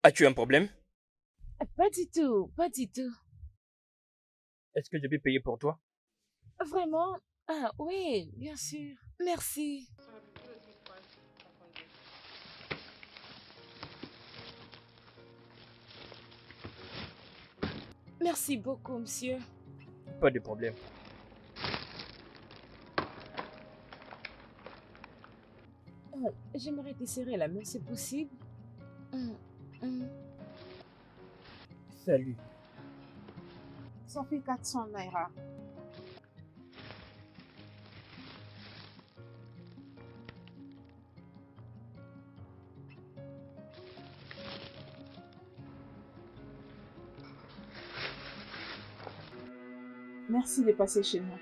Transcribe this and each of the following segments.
As-tu un problème? Pas du tout, pas du tout. Est-ce que je vais payer pour toi? Vraiment? Ah oui, bien sûr. Merci. Merci beaucoup, monsieur. Pas de problème. J'aimerais te serrer la main, c'est possible? Hum, hum. Salut. Ça fait 400 naira. Merci de passer chez moi.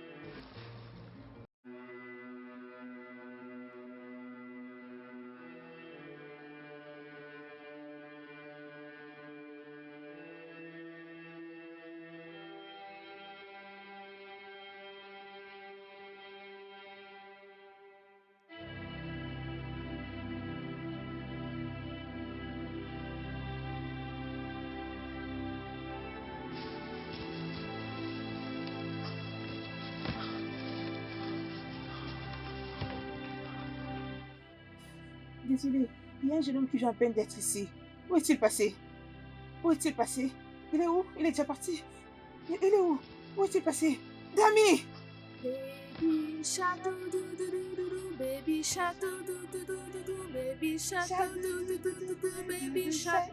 Désolé, il y a un jeune homme qui vient à peine d'être ici. Où est-il passé? Où est-il passé? Il est où? Il est déjà parti. Il est où? Où est-il passé? Dami! Baby shark do do do do do do, baby shark do do do do do do, baby shark do do do do do do, baby shark.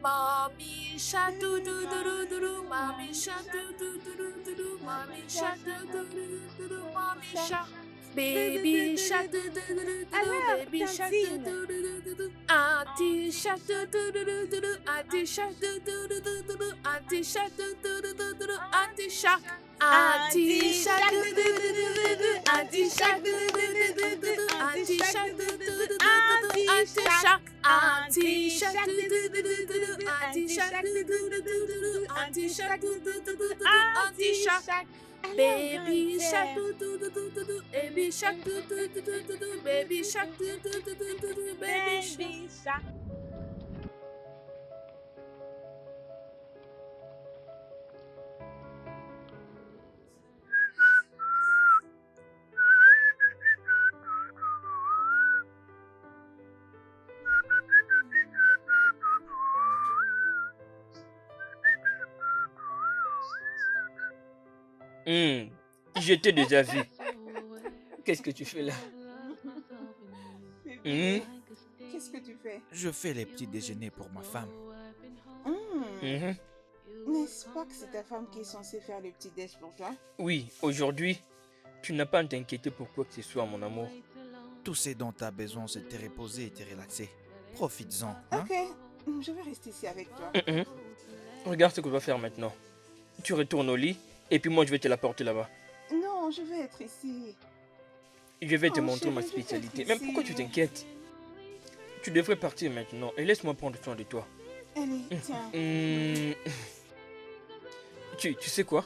Mommy shark do do do do do do, mommy shark do do do do do do, mommy shark do do do do do, mommy shark. Baby shark do do do do do, baby shark do do do do do. Auntie shark do do do do do do, auntie shark do do do do do do, auntie shark do do do do do do, auntie shark. Auntie shark do do do do do do, auntie shark do do do do do do, auntie shark do do do do do, auntie shark. Auntie shark do do do do do do, auntie shark do do do do do, auntie shark do do do do do, auntie shark. Baby shark do do do do do do, baby shark do do do do do do, baby shark do do do do do do, baby shark. Je t'ai déjà vu. Qu'est-ce que tu fais là? Bébé, qu'est-ce que tu fais? Je fais les petits déjeuners pour ma femme. Mhm. N'est-ce pas que c'est ta femme qui est censée faire le petit déj pour toi? Oui, aujourd'hui, tu n'as pas à t'inquiéter pour quoi que ce soit, mon amour. Tout ce dont tu as besoin, c'est te reposer et te relaxer. Profites-en. Hein? Ok, je vais rester ici avec toi. Mhm. Regarde ce qu'on va faire maintenant. Tu retournes au lit et puis moi je vais te l'apporter là-bas. Non, je vais être ici. Je vais te Oh, montrer ma chérie, je vais spécialité. être Mais pourquoi ici. tu t'inquiètes? Tu devrais partir maintenant et laisse-moi prendre soin de toi. Allez, tiens. Hum, Tu sais quoi?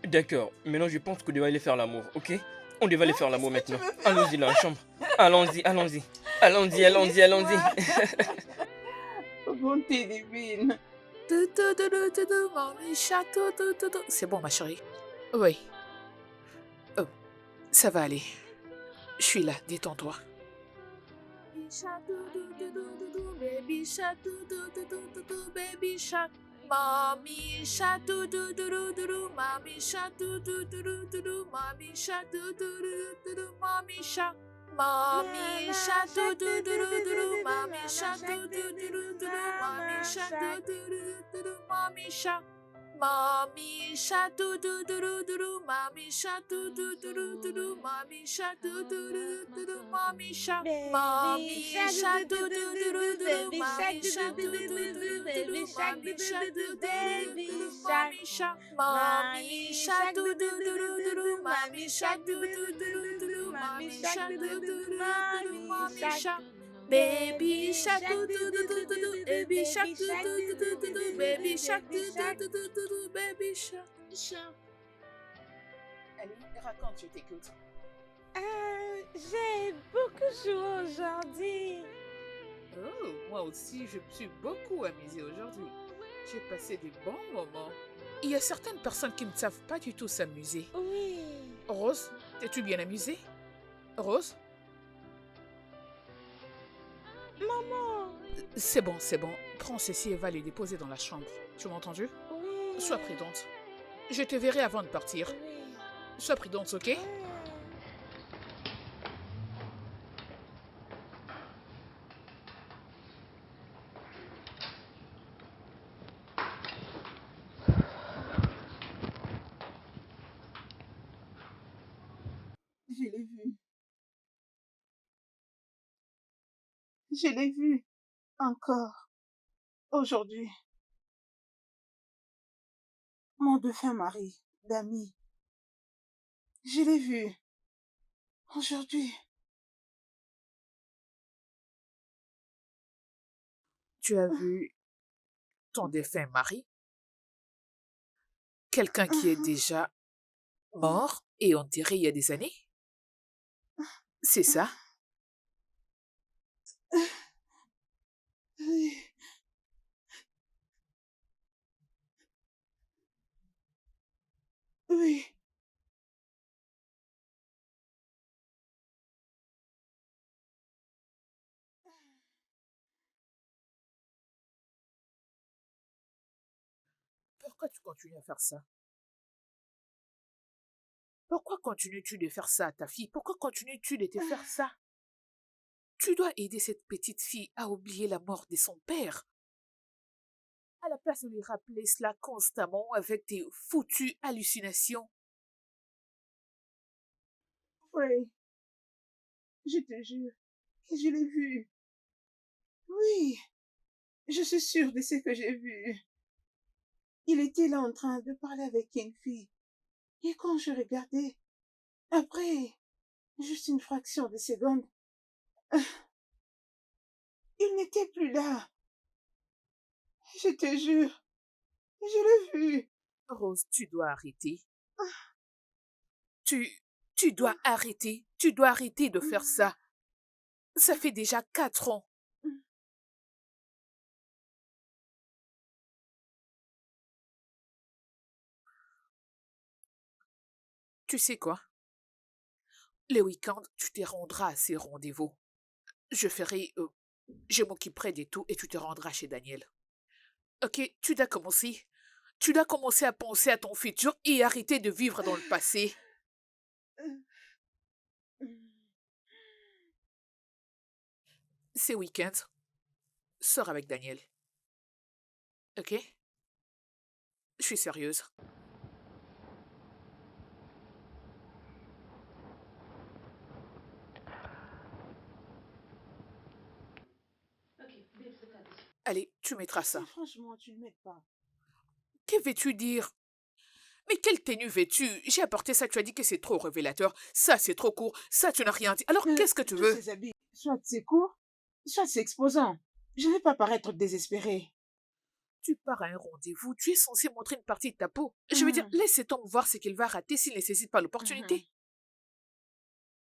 D'accord, maintenant je pense qu'on devrait aller faire l'amour, ok? On devrait aller faire l'amour qu'est-ce que maintenant. tu veux faire? Allons-y dans la chambre. Allons-y, allons-y. Allons-y, allons-y, allons-y. Bonté divine. Do do do do do do, mommy shark do do do do. C'est bon, ma chérie. Oui. Oh, ça va aller. Je suis là, détends-toi. Baby shark do do do do do do, baby shark do do do do do do, baby shark. Mommy shark do do do do do do, mommy shark do do do do do do, mommy shark do do do do do, mommy shark. Mommy shark do do do do do do, mommy shark do do do do do do, mommy shark do do do do do, mommy shark. Mommy shark do do do do do do, mommy shark do do do do do do, mommy shark do do do do do, mommy shark. Mommy shark do do do do do, mommy shark do do do do do, mommy shark do do do do, mommy shark. Mommy shark do do do do do do, mommy shark do do do do do, mommy shark do do do do, mommy shark. Baby shark do do do do do do, baby shark do do do do do, baby shark do do do do do, baby shark. Allez, raconte, je t'écoute. J'ai beaucoup joué aujourd'hui. Oh, moi aussi, je me suis beaucoup amusée aujourd'hui. J'ai passé des bons moments. Il y a certaines personnes qui ne savent pas du tout s'amuser. Oui. Rose, t'es-tu bien amusée? Rose? Maman. C'est bon, c'est bon. Prends ceci et va les déposer dans la chambre. Tu m'as entendu? Oui. Sois prudente. Je te verrai avant de partir. Oui. Sois prudente, ok? Je l'ai vu. Je l'ai vu. Encore. Aujourd'hui. Mon défunt mari, d'ami. Je l'ai vu. Aujourd'hui. Tu as vu ton défunt mari? Quelqu'un qui est déjà mort et enterré il y a des années? C'est ça? Oui. Oui. Pourquoi tu continues à faire ça? Pourquoi continues-tu de faire ça à ta fille? Pourquoi continues-tu de te faire ça? Tu dois aider cette petite fille à oublier la mort de son père. À la place de lui rappeler cela constamment avec tes foutues hallucinations. Oui. Je te jure. Je l'ai vu. Oui. Je suis sûre de ce que j'ai vu. Il était là en train de parler avec une fille. Et quand je regardais, après, juste une fraction de seconde, il n'était plus là. Je te jure. Je l'ai vu. Rose, tu dois arrêter. Tu dois arrêter. Tu dois arrêter de faire ça. Ça fait déjà 4 ans. Tu sais quoi? Les week-ends, tu te rendras à ces rendez-vous. Je m'occuperai de tout et tu te rendras chez Daniel. Ok, tu dois commencer. Tu dois commencer à penser à ton futur et arrêter de vivre dans le passé. Ces week-ends, sors avec Daniel. Ok? Je suis sérieuse. Allez, tu mettras ça. Mais franchement, tu ne m'aides pas. Que veux-tu dire? Mais quelle tenue veux-tu? J'ai apporté ça, tu as dit que c'est trop révélateur. Ça, c'est trop court. Ça, tu n'as rien dit. Alors, qu'est-ce que tu Tous veux? ces habits, soit c'est court, soit c'est exposant. Je ne vais pas paraître désespérée. Tu pars à un rendez-vous, tu es censé montrer une partie de ta peau. Je veux dire, laisse cet homme voir ce qu'il va rater s'il ne saisit pas l'opportunité.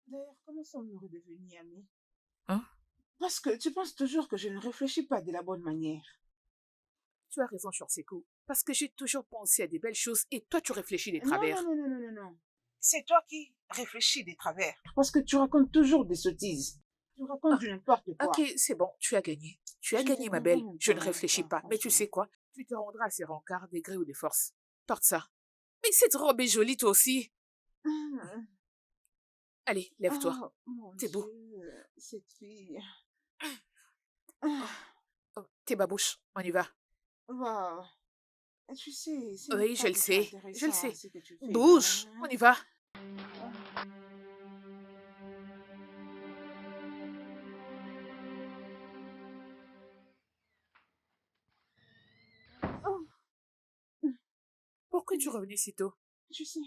D'ailleurs, comment sommes-nous redevenus amis? Hein? Parce que tu penses toujours que je ne réfléchis pas de la bonne manière. Tu as raison sur ces coups. Parce que j'ai toujours pensé à des belles choses et toi, tu réfléchis des Non, travers. non, non, non, non, non, non. C'est toi qui réfléchis des travers. Parce que tu racontes toujours des sottises. Tu racontes du n'importe quoi. Ok, c'est bon, tu as gagné. Tu as Je gagné, te ma belle. comprends Je ne pas, réfléchis pas. Mais tu franchement. sais quoi? Tu te rendras à ces rencarts des grés ou des forces. Porte ça. Mais cette robe est jolie, toi aussi. Ah, Allez, lève-toi. oh, mon T'es beau. Dieu, cette fille. Ah, Oh, t'es babouche. On y va. wow. Tu sais, ce n'est Oui, pas je le du tout sais. Je le intéressant, sais. ce que tu fais, Bouge. hein. On y va. Oh, Pourquoi tu revenais si tôt? tu sais,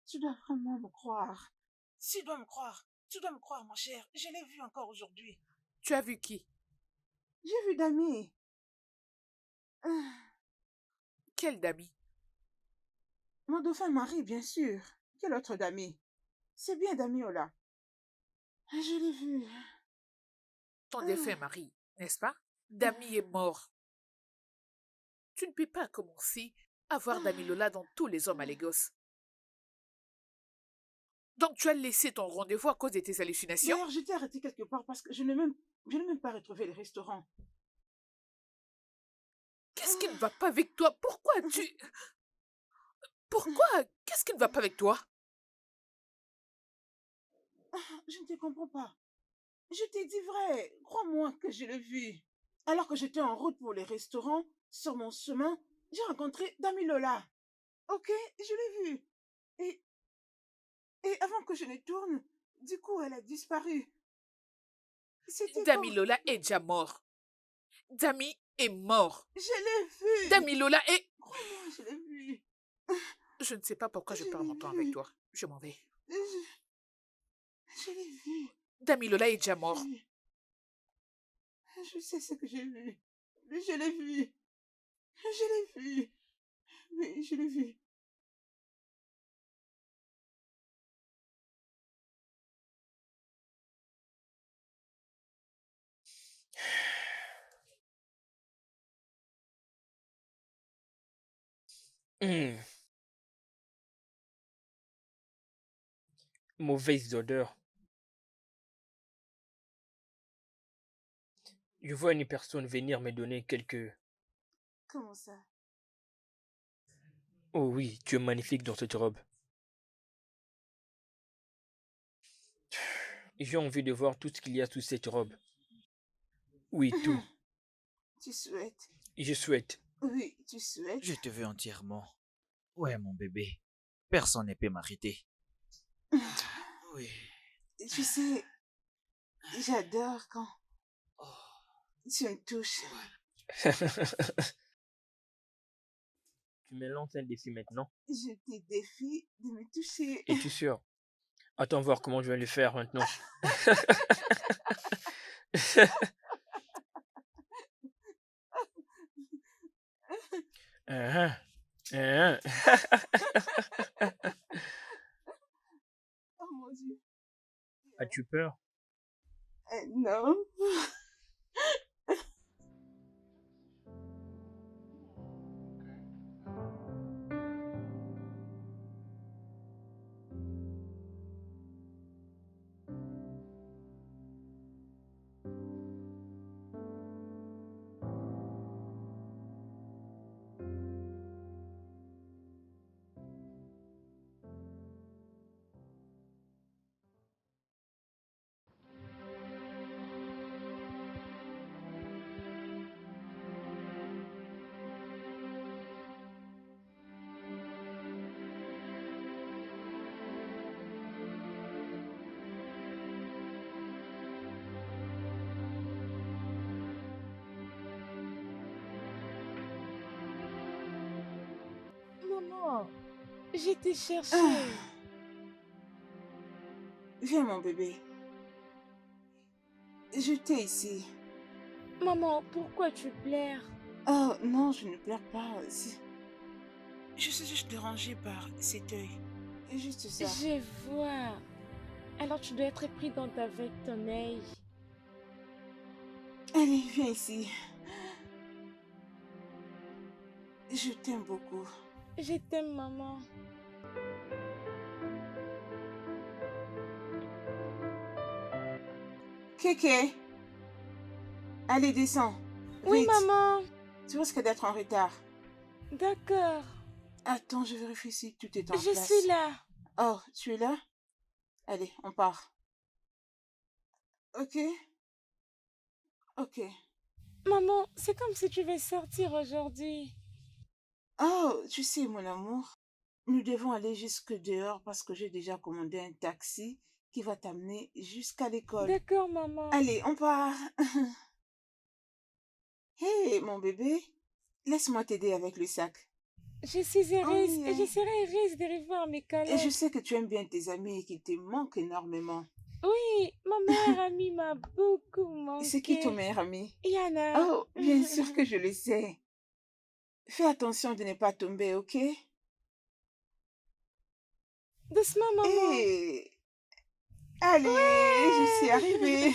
tu dois vraiment me croire. Tu dois me croire. Tu dois me croire, mon cher. Je l'ai vu encore aujourd'hui. Tu as vu qui? J'ai vu Dami. Ah, Quel Dami? mon dauphin Marie, bien sûr. Quel autre Dami? C'est bien Damiola. Je l'ai vu. ton défunt mari, n'est-ce pas? Dami est mort. Tu ne peux pas commencer à voir Dami Lola dans tous les hommes à Lagos. Donc tu as laissé ton rendez-vous à cause de tes hallucinations? D'ailleurs, j'étais arrêtée quelque part parce que je n'ai même pas retrouvé le restaurant. Qu'est-ce qui ne va pas avec toi? Pourquoi? Qu'est-ce qui ne va pas avec toi? Je ne te comprends pas. Je t'ai dit vrai. Crois-moi que je l'ai vu. Alors que j'étais en route pour les restaurants, sur mon chemin, j'ai rencontré Dami Lola. Ok, je l'ai vue. Et avant que je ne tourne, du coup, elle a disparu. C'était Dami comme... Lola est déjà mort. Dami est mort. Je l'ai vue. Dami Lola est... Crois-moi, je l'ai vue. Je ne sais pas pourquoi je Je perds l'ai mon temps vu. avec toi. Je m'en vais. Je l'ai vue. Dami Lola est déjà mort. Je sais ce que j'ai vu. Je l'ai vu. Je l'ai vu. Oui, je l'ai vu. Hmm, mauvaise odeur. Je vois une personne venir me donner quelques... Comment ça? Oh oui, tu es magnifique dans cette robe. J'ai envie de voir tout ce qu'il y a sous cette robe. Oui, tout. Tu souhaites? Je souhaite. Oui, tu souhaites? Je te veux entièrement. Ouais, mon bébé. Personne ne peut m'arrêter. Oui. Tu sais, j'adore quand tu me touches. Tu me lances un défi maintenant. Je te défie de me toucher. Es-tu sûr? Attends voir comment je vais le faire maintenant. Hein, hein. Oh mon Dieu. As-tu peur? Non. Maman, j'ai été chercher. Viens, mon bébé. Je t'ai ici. Maman, pourquoi tu pleures? Oh non, je ne pleure pas. Je suis juste dérangée par cet œil. Juste ça. Je vois. Alors tu dois être prudente avec ton œil. Allez, viens ici. Je t'aime beaucoup. Je t'aime, maman. Kéké. Allez, descends. Oui, Vite. maman. Tu risques d'être en retard. D'accord. Attends, je vérifie si tout est en Je place. suis là. Oh, tu es là? Allez, on part. Ok? Ok. Maman, c'est comme si tu veux sortir aujourd'hui. Oh, tu sais, mon amour, nous devons aller jusque dehors parce que j'ai déjà commandé un taxi qui va t'amener jusqu'à l'école. D'accord, maman. Allez, on part. Hé, mon bébé, laisse-moi t'aider avec le sac. Je suis heureuse Oui, et je serai heureuse de revoir mes Et collègues. je sais que tu aimes bien tes amis et qu'ils te manquent énormément. Oui, ma meilleure amie m'a beaucoup manqué. C'est qui ton meilleur ami? Yana. Oh, bien sûr que je le sais. Fais attention de ne pas tomber, ok? Doucement, maman. Hé, allez, je suis arrivée.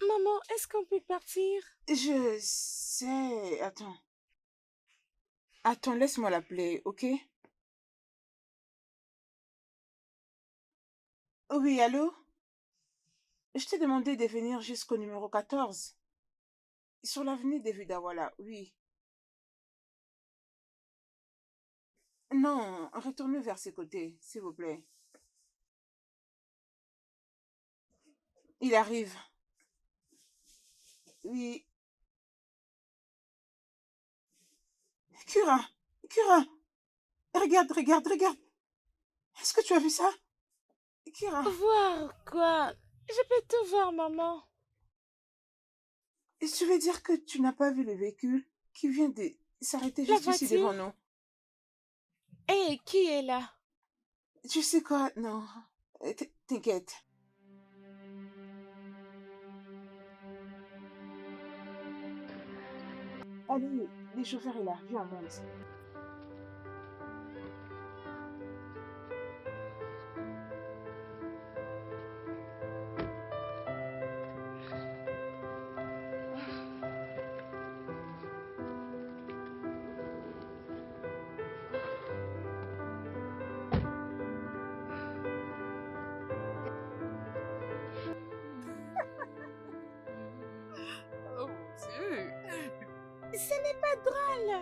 Maman, est-ce qu'on peut partir? Je sais. Attends. Attends, laisse-moi l'appeler, ok? Oui, allô? Je t'ai demandé de venir jusqu'au numéro 14. Sur l'avenue de Vidawala, oui. Non, retournez vers ses côtés, s'il vous plaît. Il arrive. Oui. Cura, Cura, regarde, regarde, regarde. Est-ce que tu as vu ça? Cura, Voir quoi? Je peux tout voir, maman. tu veux dire que tu n'as pas vu le véhicule qui vient de s'arrêter La juste ici devant voiture? nous? Et qui est là? Tu sais quoi? Non. T'inquiète. Allez, les chauffeurs est là. Viens, on monte. Oh mon Dieu. Ce n'est pas drôle.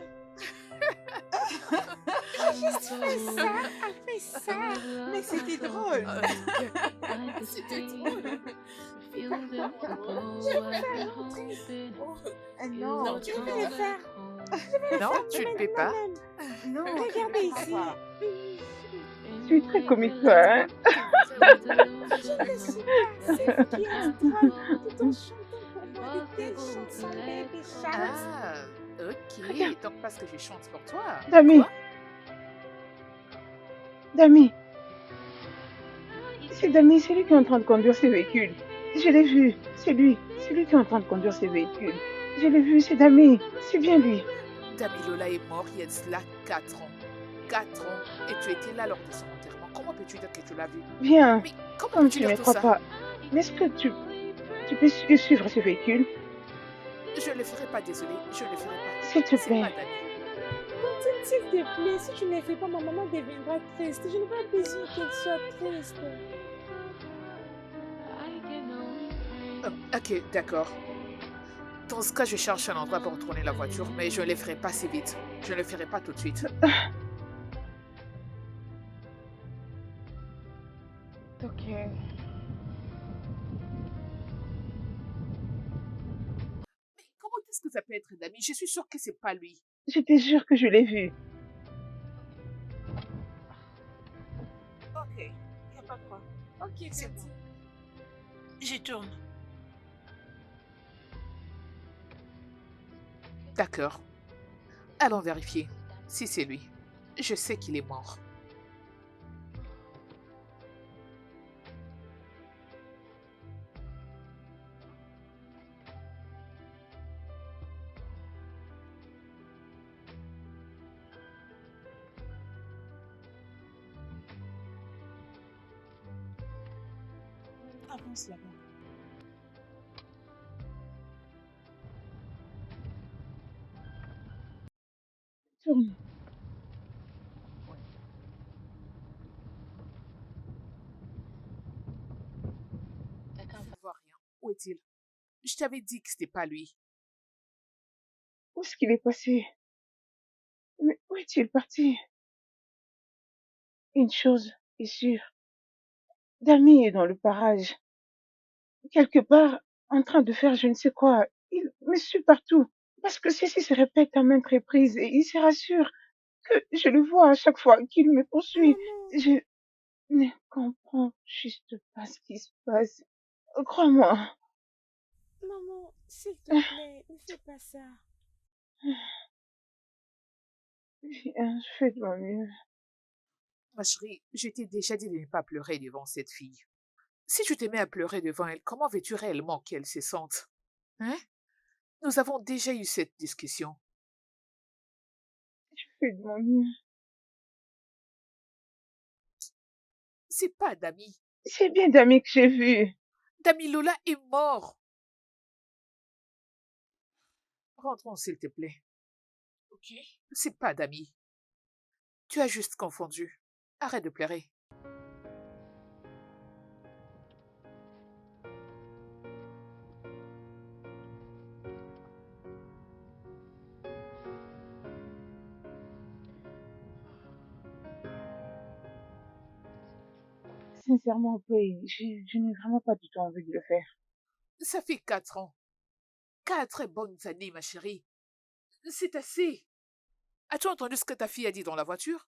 J'ai juste fait ça, a fait ça. Mais c'était drôle. C'était drôle. Non, Non, tu Je peux vais le pas. faire. Non, tu ne peux pas. Non, Regardez tu peux ici. pas. Tu es très comique, toi, hein? J'étais super celle qui est drôle tout en chantant pour moi de telles chansons Baby Shark. Ah, ok. Donc parce que je chante pour toi. Dami, Quoi? Dami, c'est Dami, c'est lui qui est en train de conduire ses véhicules. Je l'ai vu, c'est lui qui est en train de conduire ses véhicules. Je l'ai vu, c'est Dami, c'est bien lui. Dami Lola est mort il y a de cela 4 ans. 4 ans. Et tu étais là lors de son enterrement. Comment peux-tu dire que tu l'as vu? Viens, Mais comment comme peux-tu tu ne dire me tout crois ça? pas, mais est-ce que tu peux suivre ce véhicule? Je ne le ferai pas, désolé. Je ne le ferai pas. S'il te C'est plaît. pas Dami. Tantine, s'il te plaît, si tu ne le fais pas, ma maman deviendra triste. Je n'ai pas besoin qu'elle soit triste. Ok, d'accord. Dans ce cas, je cherche un endroit pour tourner la voiture, mais je ne le ferai pas si vite. Je ne le ferai pas tout de suite. Ok. Mais comment est-ce que ça peut être Dami? Je suis sûre que c'est pas lui. Je te jure que je l'ai vu. Ok, y a pas de quoi. Ok, C'est bon. J'y tourne. D'accord. Allons vérifier si c'est lui. Je sais qu'il est mort. Avance là-bas. Tourne. Je ne vois rien. Où est-il? Je t'avais dit que c'était pas lui. Où est-ce qu'il est passé? Mais où est-il parti? Une chose est sûre. Dami est dans le parage. Quelque part, en train de faire je ne sais quoi. Il me suit partout. Parce que ceci se répète à maintes reprises et il se rassure que je le vois à chaque fois qu'il me poursuit. Maman, Je ne comprends juste pas ce qui se passe. Crois-moi. maman, s'il te plaît, ne fais pas ça. Viens, je fais de mon mieux. Ma chérie, je t'ai déjà dit de ne pas pleurer devant cette fille. Si tu te mets à pleurer devant elle, comment veux-tu réellement qu'elle se sente? Hein? Nous avons déjà eu cette discussion. Je fais de mon mieux. C'est pas Dami. C'est bien Dami que j'ai vu. Dami Lola est mort. Rentrons, s'il te plaît. Ok? C'est pas d'amis. Tu as juste confondu. Arrête de pleurer. Sincèrement, Paul, je n'ai vraiment pas du tout envie de le faire. Ça fait 4 ans. 4 bonnes années, ma chérie. C'est assez. As-tu entendu ce que ta fille a dit dans la voiture?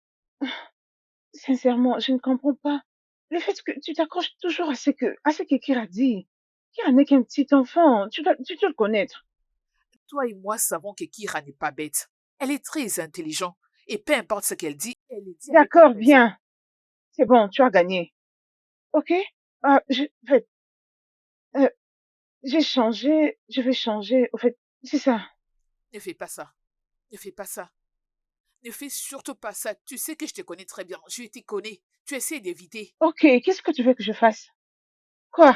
Sincèrement, je ne comprends pas. Le fait que tu t'accroches toujours à ce que Kira dit. Kira n'est qu'un petit enfant, tu dois le connaître. Toi et moi savons que Kira n'est pas bête. Elle est très intelligente. Et peu importe ce qu'elle dit, elle le dit avec D'accord, raison. bien. C'est bon, tu as gagné. Ok? En fait, euh, j'ai changé, je vais changer. En fait, c'est ça. Ne fais pas ça. Ne fais pas ça. Ne fais surtout pas ça. Tu sais que je te connais très bien. Je t'y connais. Tu essaies d'éviter. Ok, qu'est-ce que tu veux que je fasse? Quoi?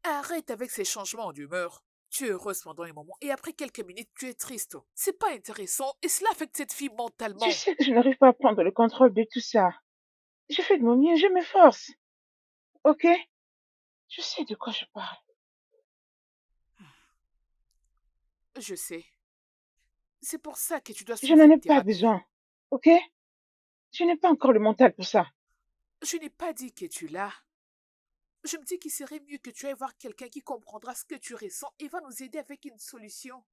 Arrête avec ces changements d'humeur. Tu es heureuse pendant un moment et après quelques minutes, tu es triste. C'est pas intéressant et cela affecte cette fille Tu mentalement. sais que je n'arrive pas à prendre le contrôle de tout ça. Je fais de mon mieux, je m'efforce. Ok? Je sais de quoi je parle. Je sais. C'est pour ça que tu dois Je suivre n'en ai une pas thérapie. besoin. Ok? Je n'ai pas encore le mental pour ça. Je n'ai pas dit que tu l'as. Je me dis qu'il serait mieux que tu ailles voir quelqu'un qui comprendra ce que tu ressens et va nous aider avec une solution.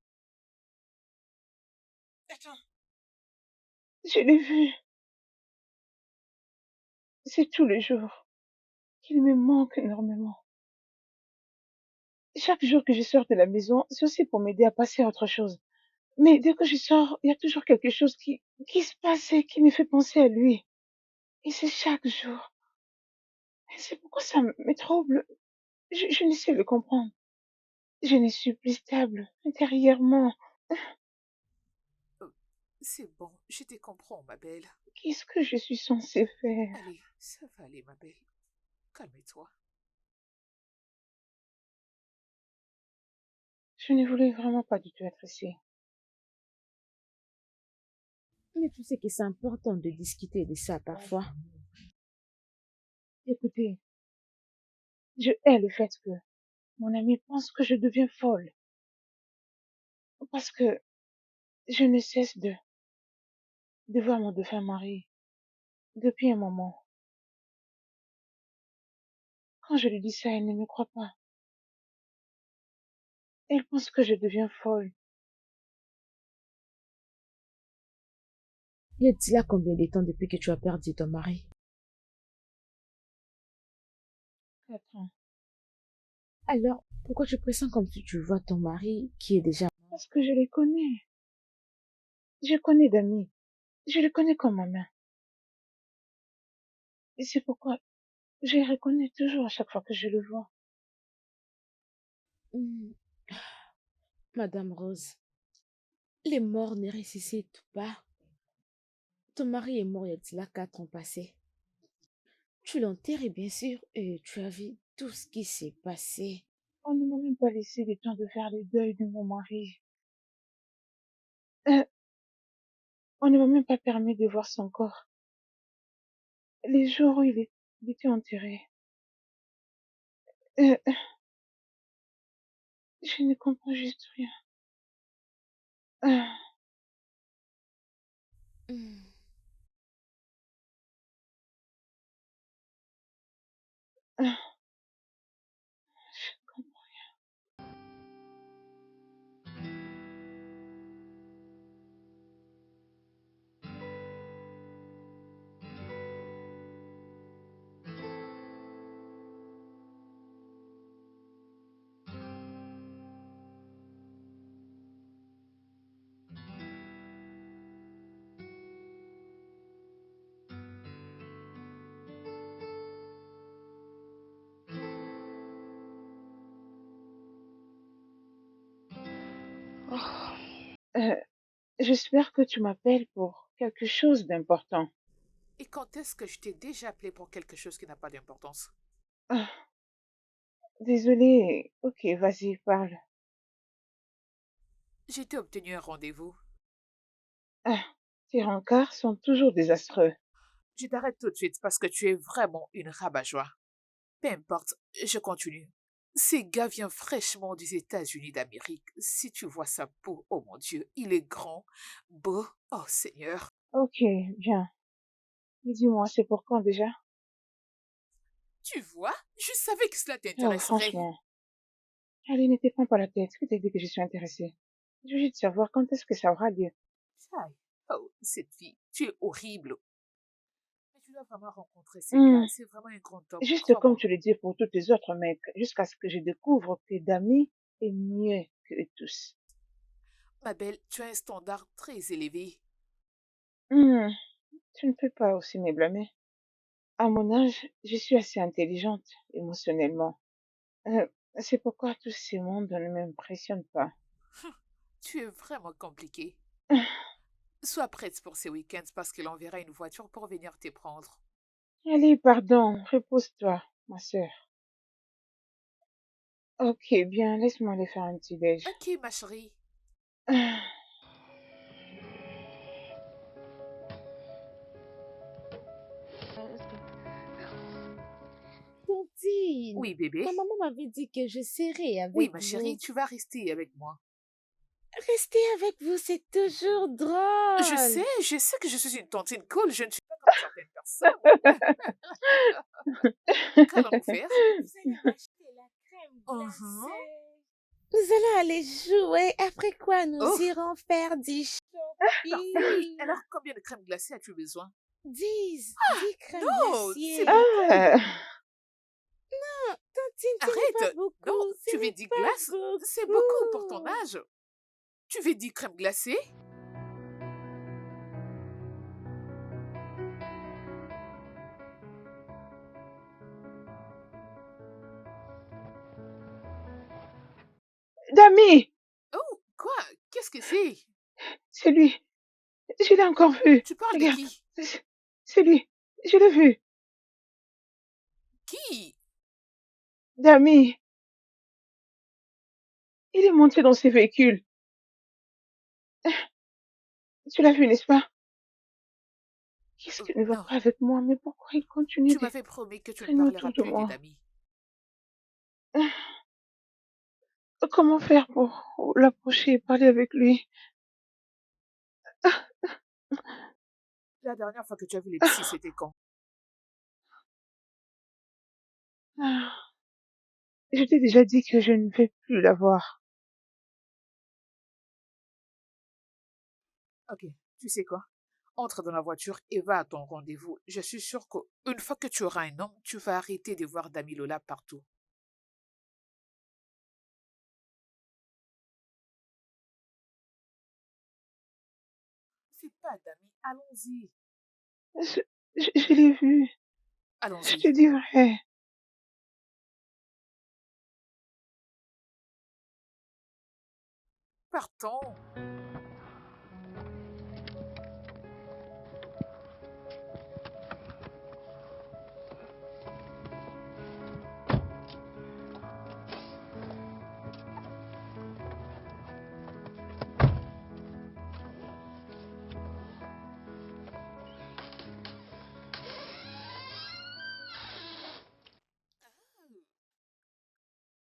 Attends. Je l'ai vu. C'est tous les jours qu'il me manque énormément. Chaque jour que je sors de la maison, c'est aussi pour m'aider à passer à autre chose. Mais dès que je sors, il y a toujours quelque chose qui se passe et qui me fait penser à lui. Et c'est chaque jour. Et c'est pourquoi ça me trouble. Je ne sais le comprendre. Je ne suis plus stable intérieurement. C'est bon, je te comprends, ma belle. Qu'est-ce que je suis censée faire? Allez, ça va aller, ma belle. Calme-toi. Je ne voulais vraiment pas du tout être ici. Mais tu sais que c'est important de discuter de ça parfois. Écoutez, je hais le fait que mon ami pense que je deviens folle. Parce que je ne cesse de voir mon défunt mari depuis un moment. Quand je lui dis ça, elle ne me croit pas. Elle pense que je deviens folle. Y a-t-il là combien de temps depuis que tu as perdu ton mari? 4 ans. Alors, pourquoi tu pressens comme si tu vois ton mari qui est déjà... Parce que je les connais. Je connais d'amis. Je les connais comme ma main. Et c'est pourquoi je les reconnais toujours à chaque fois que je le vois. Hmm, Madame Rose, les morts ne ressuscitent pas. Ton mari est mort il y a de cela 4 ans passés. Tu l'enterres bien sûr et tu as vu tout ce qui s'est passé. On ne m'a même pas laissé le temps de faire le deuil de mon mari. Euh, on ne m'a même pas permis de voir son corps. Les jours où il était enterré. Euh, je ne comprends juste rien. Ah, Hmm. ah, je comprends. Euh, j'espère que tu m'appelles pour quelque chose d'important. Et quand est-ce que je t'ai déjà appelé pour quelque chose qui n'a pas d'importance? Ah, désolée. Ok, vas-y, parle. J'ai t'ai obtenu un rendez-vous. Ah, tes rencarts sont toujours désastreux. Je t'arrête tout de suite parce que tu es vraiment une rabat-joie. Peu importe, je continue. Ces gars vient fraîchement des États-Unis d'Amérique. Si tu vois sa peau, oh mon Dieu, il est grand, beau, oh Seigneur. Ok, bien. Mais dis-moi, c'est pour quand déjà? Tu vois, je savais que cela Oh, t'intéresserait. franchement. Allez, ne te prends pas la tête. Que t'as dit que je suis intéressée? Je veux juste savoir quand est-ce que ça aura lieu. Aïe, oh, cette fille, tu es horrible. Mais tu dois vraiment rencontrer ces gars. Hmm, C'est vraiment un grand homme, juste comme crois-moi. tu le dis pour tous les autres mecs, jusqu'à ce que je découvre que Dami est mieux que eux tous. Ma belle, tu as un standard très élevé. Hmm, tu ne peux pas aussi me blâmer. À mon âge, je suis assez intelligente émotionnellement. Euh, c'est pourquoi tous ces mondes ne m'impressionnent pas. Tu es vraiment compliqué. Sois prête pour ces week-ends parce qu'il enverra une voiture pour venir te prendre. Allez, pardon, repose-toi, ma sœur. Ok, bien, laisse-moi aller faire un petit déj. Ok, ma chérie. Ah, Tontine, Oui, bébé. ma maman m'avait dit que je serais Oui, avec ma chérie, vous. tu vas rester avec moi. Rester avec vous, c'est toujours drôle. Je sais que je suis une tontine cool, je ne suis pas comme certaines personnes. Qu'allons-nous faire? Vous allez m'acheter la crème Mhm. glacée. Nous allons aller jouer, après quoi nous Oh, irons faire du parfait. shopping. Alors, combien de crème glacée as-tu besoin? 10 crèmes Non, c'est glaciers. beaucoup. ah, Tantine, ce n'est pas Arrête. Non, beaucoup, tu ce veux n'est 10 pas glaces? C'est beaucoup pour ton beaucoup. âge. Tu veux 10 crèmes glacées? Dami, Oh, quoi? Qu'est-ce que c'est? c'est lui. Je l'ai encore vu. Tu parles de Regarde, qui? c'est lui. Je l'ai vu. Qui? Dami, il est monté dans ses véhicules. Tu l'as vu, n'est-ce pas? Qu'est-ce qui ne va Non, pas avec moi? Mais pourquoi il continue tu de m'avais promis que tu ne traîner parleras autour de plus des moi? amis. Comment faire pour l'approcher et parler avec lui? La dernière fois que tu as vu les psys, c'était quand? Ah, je t'ai déjà dit que je ne vais plus la voir. Ok, tu sais quoi? Entre dans la voiture et va à ton rendez-vous. Je suis sûre qu'une fois que tu auras un homme, tu vas arrêter de voir Damilola partout. C'est pas Dami, allons-y. Je, je l'ai vu. Je te Allons-y. dirai. Partons.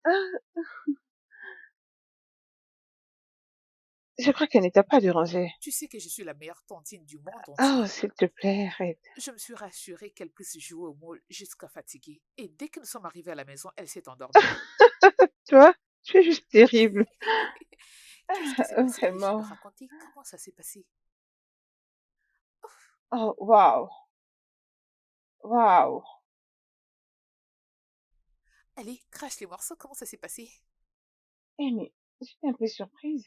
Ah, je crois qu'elle n'était pas dérangée. Tu sais que je suis la meilleure tontine du monde Oh, entier. s'il te plaît, arrête. Je me suis rassurée qu'elle puisse jouer au mall jusqu'à fatiguer. Et dès que nous sommes arrivés à la maison, elle s'est endormie. Toi, tu es juste terrible. Qu'est-ce qui s'est passé? Allez, je vais me Vraiment. raconter comment ça s'est passé. Oh, waouh. Waouh. Allez, crache les morceaux, comment ça s'est passé? Eh, mais j'étais un peu surprise.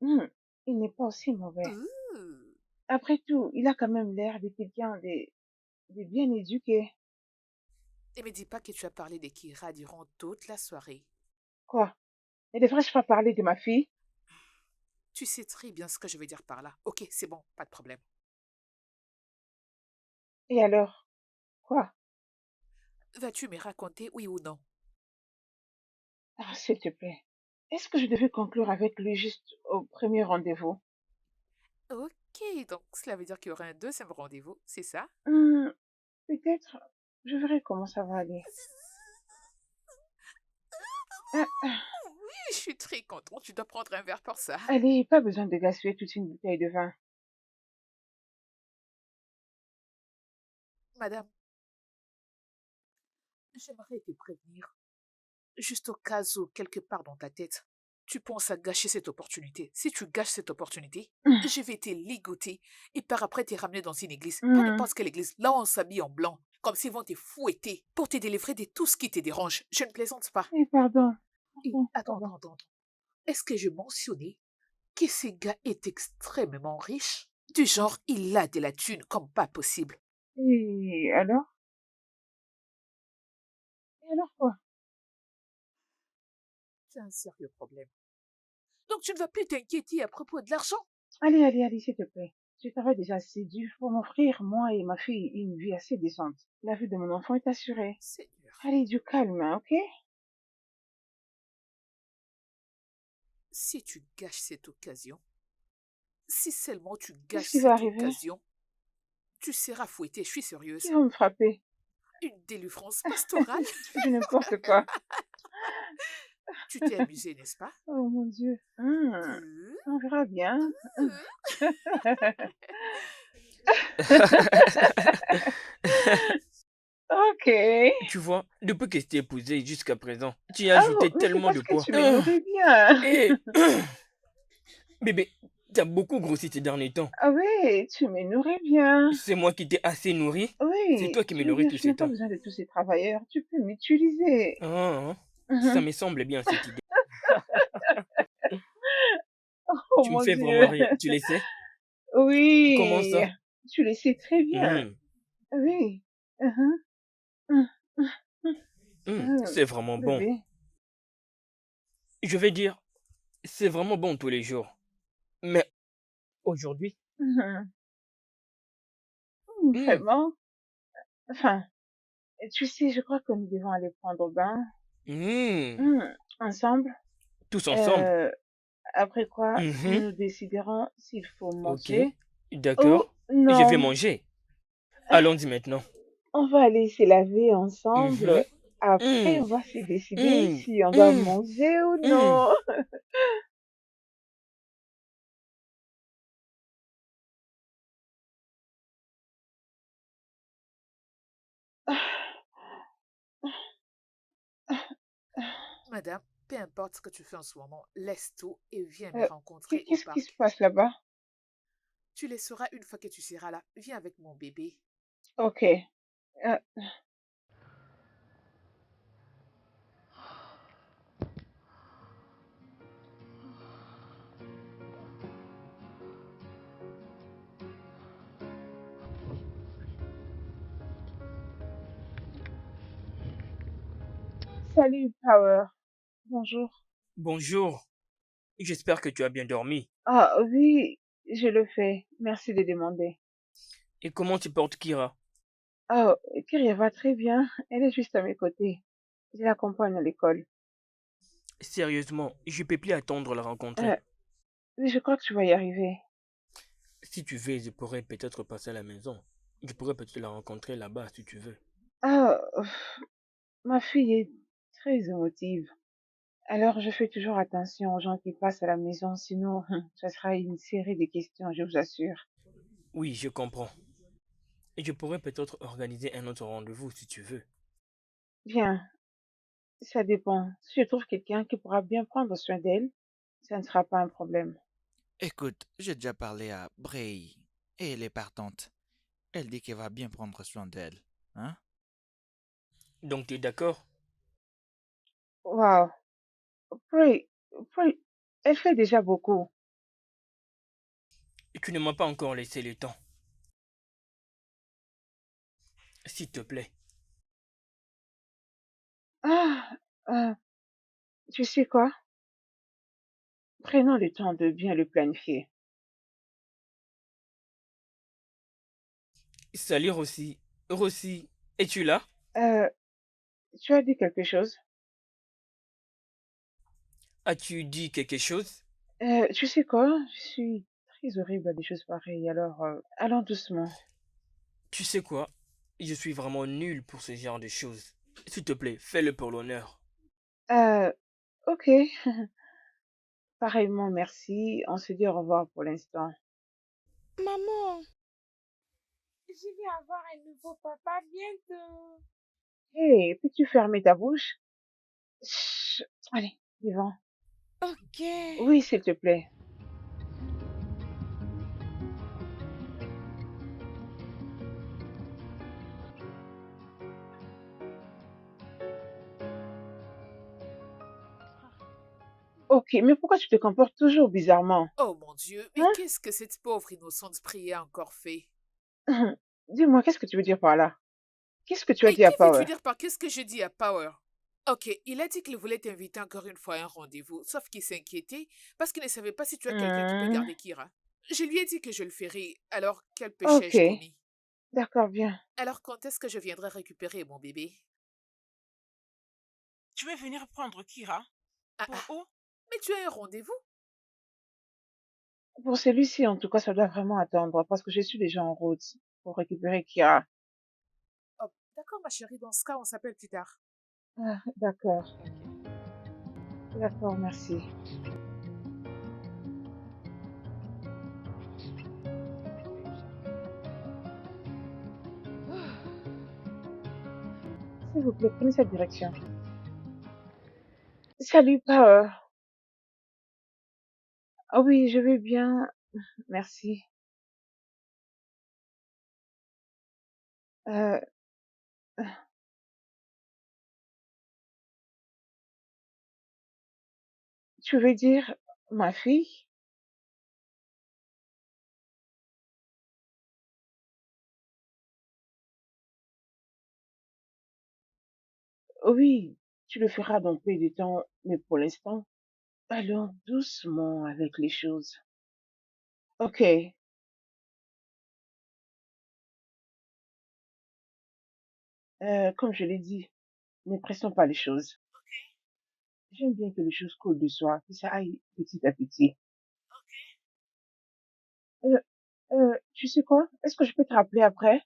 Hmm, il n'est pas aussi mauvais. Ouh. Après tout, il a quand même l'air de quelqu'un de bien éduqué. Et me dis pas que tu as parlé de Kira durant toute la soirée. Quoi? Ne devrais-je pas parler de ma fille? Tu sais très bien ce que je veux dire par là. Ok, c'est bon, pas de problème. Et alors? Quoi? Vas-tu me raconter oui ou non? Ah, s'il te plaît. est-ce que je devais conclure avec lui juste au premier rendez-vous? Ok, donc cela veut dire qu'il y aura un deuxième rendez-vous, c'est ça? Hmm, peut-être, je verrai comment ça va aller. Ah, ah, Oui, je suis très contente. Tu dois prendre un verre pour ça. allez, pas besoin de gaspiller toute une bouteille de vin. Madame, j'aimerais te prévenir, juste au cas où, quelque part dans ta tête, tu penses à gâcher cette opportunité. Si tu gâches cette opportunité, je vais te ligoter et par après te ramener dans une église. Pas Hmm, n'importe quelle église. Là, on s'habille en blanc, comme s'ils vont te fouetter pour te délivrer de tout ce qui te dérange. Je ne plaisante pas. pardon. Et Pardon, attends, pardon. attends, attends. Est-ce que je mentionnais que ce gars est extrêmement riche? Du genre, il a de la thune comme pas possible. Et alors? Et alors quoi? C'est un sérieux problème. Donc tu ne vas plus t'inquiéter à propos de l'argent? Allez, allez, allez, s'il te plaît. Je travaille déjà assez dur pour m'offrir, moi et ma fille, une vie assez décente. La vie de mon enfant est assurée. Seigneur, Allez, du calme, hein, ok? si tu gâches cette occasion, si seulement tu Qu'est-ce gâches qui va cette arriver? occasion, tu seras fouetté, je suis Qui sérieuse. va me frapper? Une délivrance pastorale. Tu fais n'importe quoi. Tu t'es amusé, n'est-ce pas? Oh mon Dieu. Euh, On verra bien. euh. Ok. Tu vois, depuis que je t'ai épousé jusqu'à présent, tu as Oh, ajouté mais c'est tellement de parce que poids. tu me nourris bien. Et bébé, t'as beaucoup grossi ces derniers temps. Ah oui, tu me nourris bien. C'est moi qui t'ai assez nourri. C'est Oui, toi qui me tu veux nourris dire, tous tu ces n'as pas temps. besoin de tous ces travailleurs. Tu peux m'utiliser. Ah, hein. Ça Mhm. me semble bien cette idée. Oh Tu me mon fais vraiment Dieu. rire. Tu le sais? Comment Oui, ça? tu le sais très bien. Hmm, Oui. Mhm. Mhm. c'est vraiment bon. Bébé. Je vais dire, c'est vraiment bon tous les jours. Mais aujourd'hui, Mhm. hmm, Vraiment. Enfin, tu sais, je crois que nous devons aller prendre bain. hmm, Ensemble. tous ensemble. Euh, Après quoi, Mhm, nous déciderons s'il faut ok, manger ou d'accord. Je vais non. manger. Allons-y maintenant. On va aller se laver ensemble. Mhm, Après, hmm, on va se décider hmm, si on doit hmm, manger ou hmm. non. Madame, peu importe ce que tu fais en ce moment, laisse tout et viens me Euh, rencontrer au Qu'est-ce qui se parc. passe là-bas? Tu les sauras une fois que tu seras là. Viens avec mon bébé. Ok. Euh, Salut, Power. Bonjour. Bonjour. J'espère que tu as bien dormi. Ah oui, je le fais. Merci de demander. Et comment tu portes Kira? Oh, Kyria va très bien. Elle est juste à mes côtés. Je l'accompagne à l'école. Sérieusement, je peux plus attendre la rencontrer. Euh, oui, je crois que tu vas y arriver. Si tu veux, je pourrais peut-être passer à la maison. Je pourrais peut-être la rencontrer là-bas si tu veux. Ah, ma fille est très émotive. Alors, je fais toujours attention aux gens qui passent à la maison, sinon, ça sera une série de questions, je vous assure. Oui, je comprends. Et je pourrais peut-être organiser un autre rendez-vous si tu veux. Bien, ça dépend. Si je trouve quelqu'un qui pourra bien prendre soin d'elle, ça ne sera pas un problème. Écoute, j'ai déjà parlé à Bray et elle est partante. Elle dit qu'elle va bien prendre soin d'elle. Hein? Donc tu es d'accord? Wow. Pray, pray, elle fait déjà beaucoup. Tu ne m'as pas encore laissé le temps. S'il te plaît. Ah, euh, tu sais quoi? Prenons le temps de bien le planifier. Salut Rossi. Rossi, es-tu là? Euh, Tu as dit quelque chose? As-tu dit quelque chose? Tu sais quoi? Je suis très horrible à des choses pareilles, alors allons doucement. Tu sais quoi? Je suis vraiment nul pour ce genre de choses. S'il te plaît, fais-le pour l'honneur. Euh, ok, pareillement, merci. On se dit au revoir pour l'instant. Maman, je vais avoir un nouveau papa bientôt. Hé, peux-tu fermer ta bouche? Chut, allez, vivant. Ok. Oui, s'il te plaît. Ok, mais pourquoi tu te comportes toujours bizarrement? Oh mon Dieu, mais Hein? qu'est-ce que cette pauvre innocente prière a encore fait? Dis-moi, qu'est-ce que tu veux dire par là? Qu'est-ce que tu as Et dit à qui veux-tu Power? dire par qu'est-ce que je dis à Power? Ok, il a dit qu'il voulait t'inviter encore une fois à un rendez-vous, sauf qu'il s'inquiétait parce qu'il ne savait pas si tu as quelqu'un qui peut Hmm, garder Kira. Je lui ai dit que je le ferais, alors quel ok, péché-je commis? d'accord, bien. Alors quand est-ce que je viendrai récupérer mon bébé? Tu veux venir prendre Kira? Ah Pour ah, où? mais tu as un rendez-vous? Pour celui-ci, en tout cas, ça doit vraiment attendre parce que je suis déjà en route pour récupérer Kira. Oh, d'accord ma chérie, dans ce cas on s'appelle plus tard. Ah, d'accord, d'accord, merci. S'il vous plaît, prenez cette direction. Salut, Power. Ah oui, je vais bien, merci. Euh, tu veux dire ma fille? Oui, tu le feras dans peu de temps, mais pour l'instant, allons doucement avec les choses. Ok, comme je l'ai dit, ne pressons pas les choses. J'aime bien que les choses coulent de soi, que ça aille petit à petit. Euh, tu sais quoi? Est-ce que je peux te rappeler après?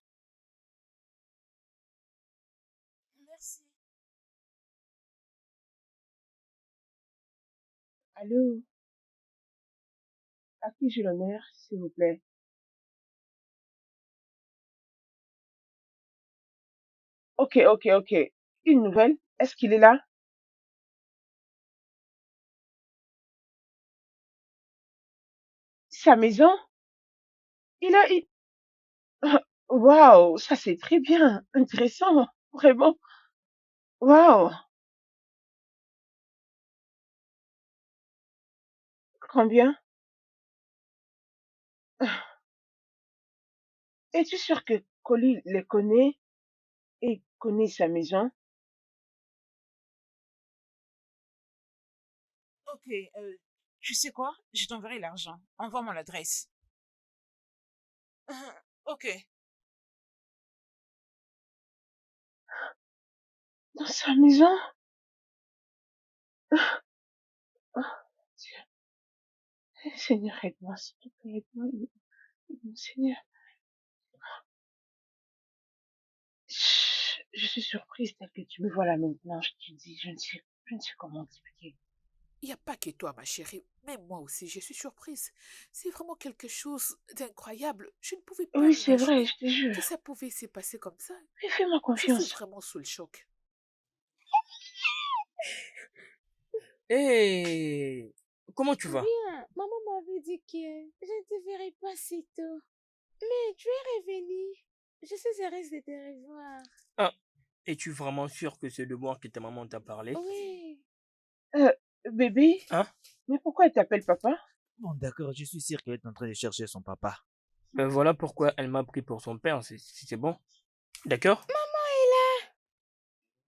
Merci. Allô? À qui j'ai l'honneur, s'il vous plaît? Ok, ok, ok. Une nouvelle? Est-ce qu'il est là? Sa maison? Il a... il- Waouh, ça c'est très bien, intéressant, vraiment. Waouh, combien? Es-tu sûr que Colly les connaît et connaît sa maison? Ok, tu sais quoi? Je t'enverrai l'argent. Envoie-moi l'adresse. Ok. Dans sa maison? Oh, Dieu. Seigneur, aide-moi, s'il te plaît, aide-moi, aide-moi, Seigneur. Chut, je suis surprise tel que tu me vois là maintenant, je te dis, je ne sais comment expliquer. Il n'y a pas que toi ma chérie, même moi aussi je suis surprise. C'est vraiment quelque chose d'incroyable. Je ne pouvais pas Oui, c'est vrai, m'imaginer je te jure. que ça pouvait se passer comme ça. Mais fais-moi Je suis confiance. vraiment sous le choc. Hé! Comment tu vas? Bien, maman m'avait dit que je ne te verrai pas si tôt. Mais tu es revenu. Je suis heureuse de te revoir. Ah, es-tu vraiment sûr que c'est de moi que ta maman t'a parlé? Oui. Euh, bébé, Hein? mais pourquoi elle t'appelle papa? Bon, d'accord, je suis sûr qu'elle est en train de chercher son papa. Ben voilà pourquoi elle m'a pris pour son père, c'est bon. D'accord? Maman est là.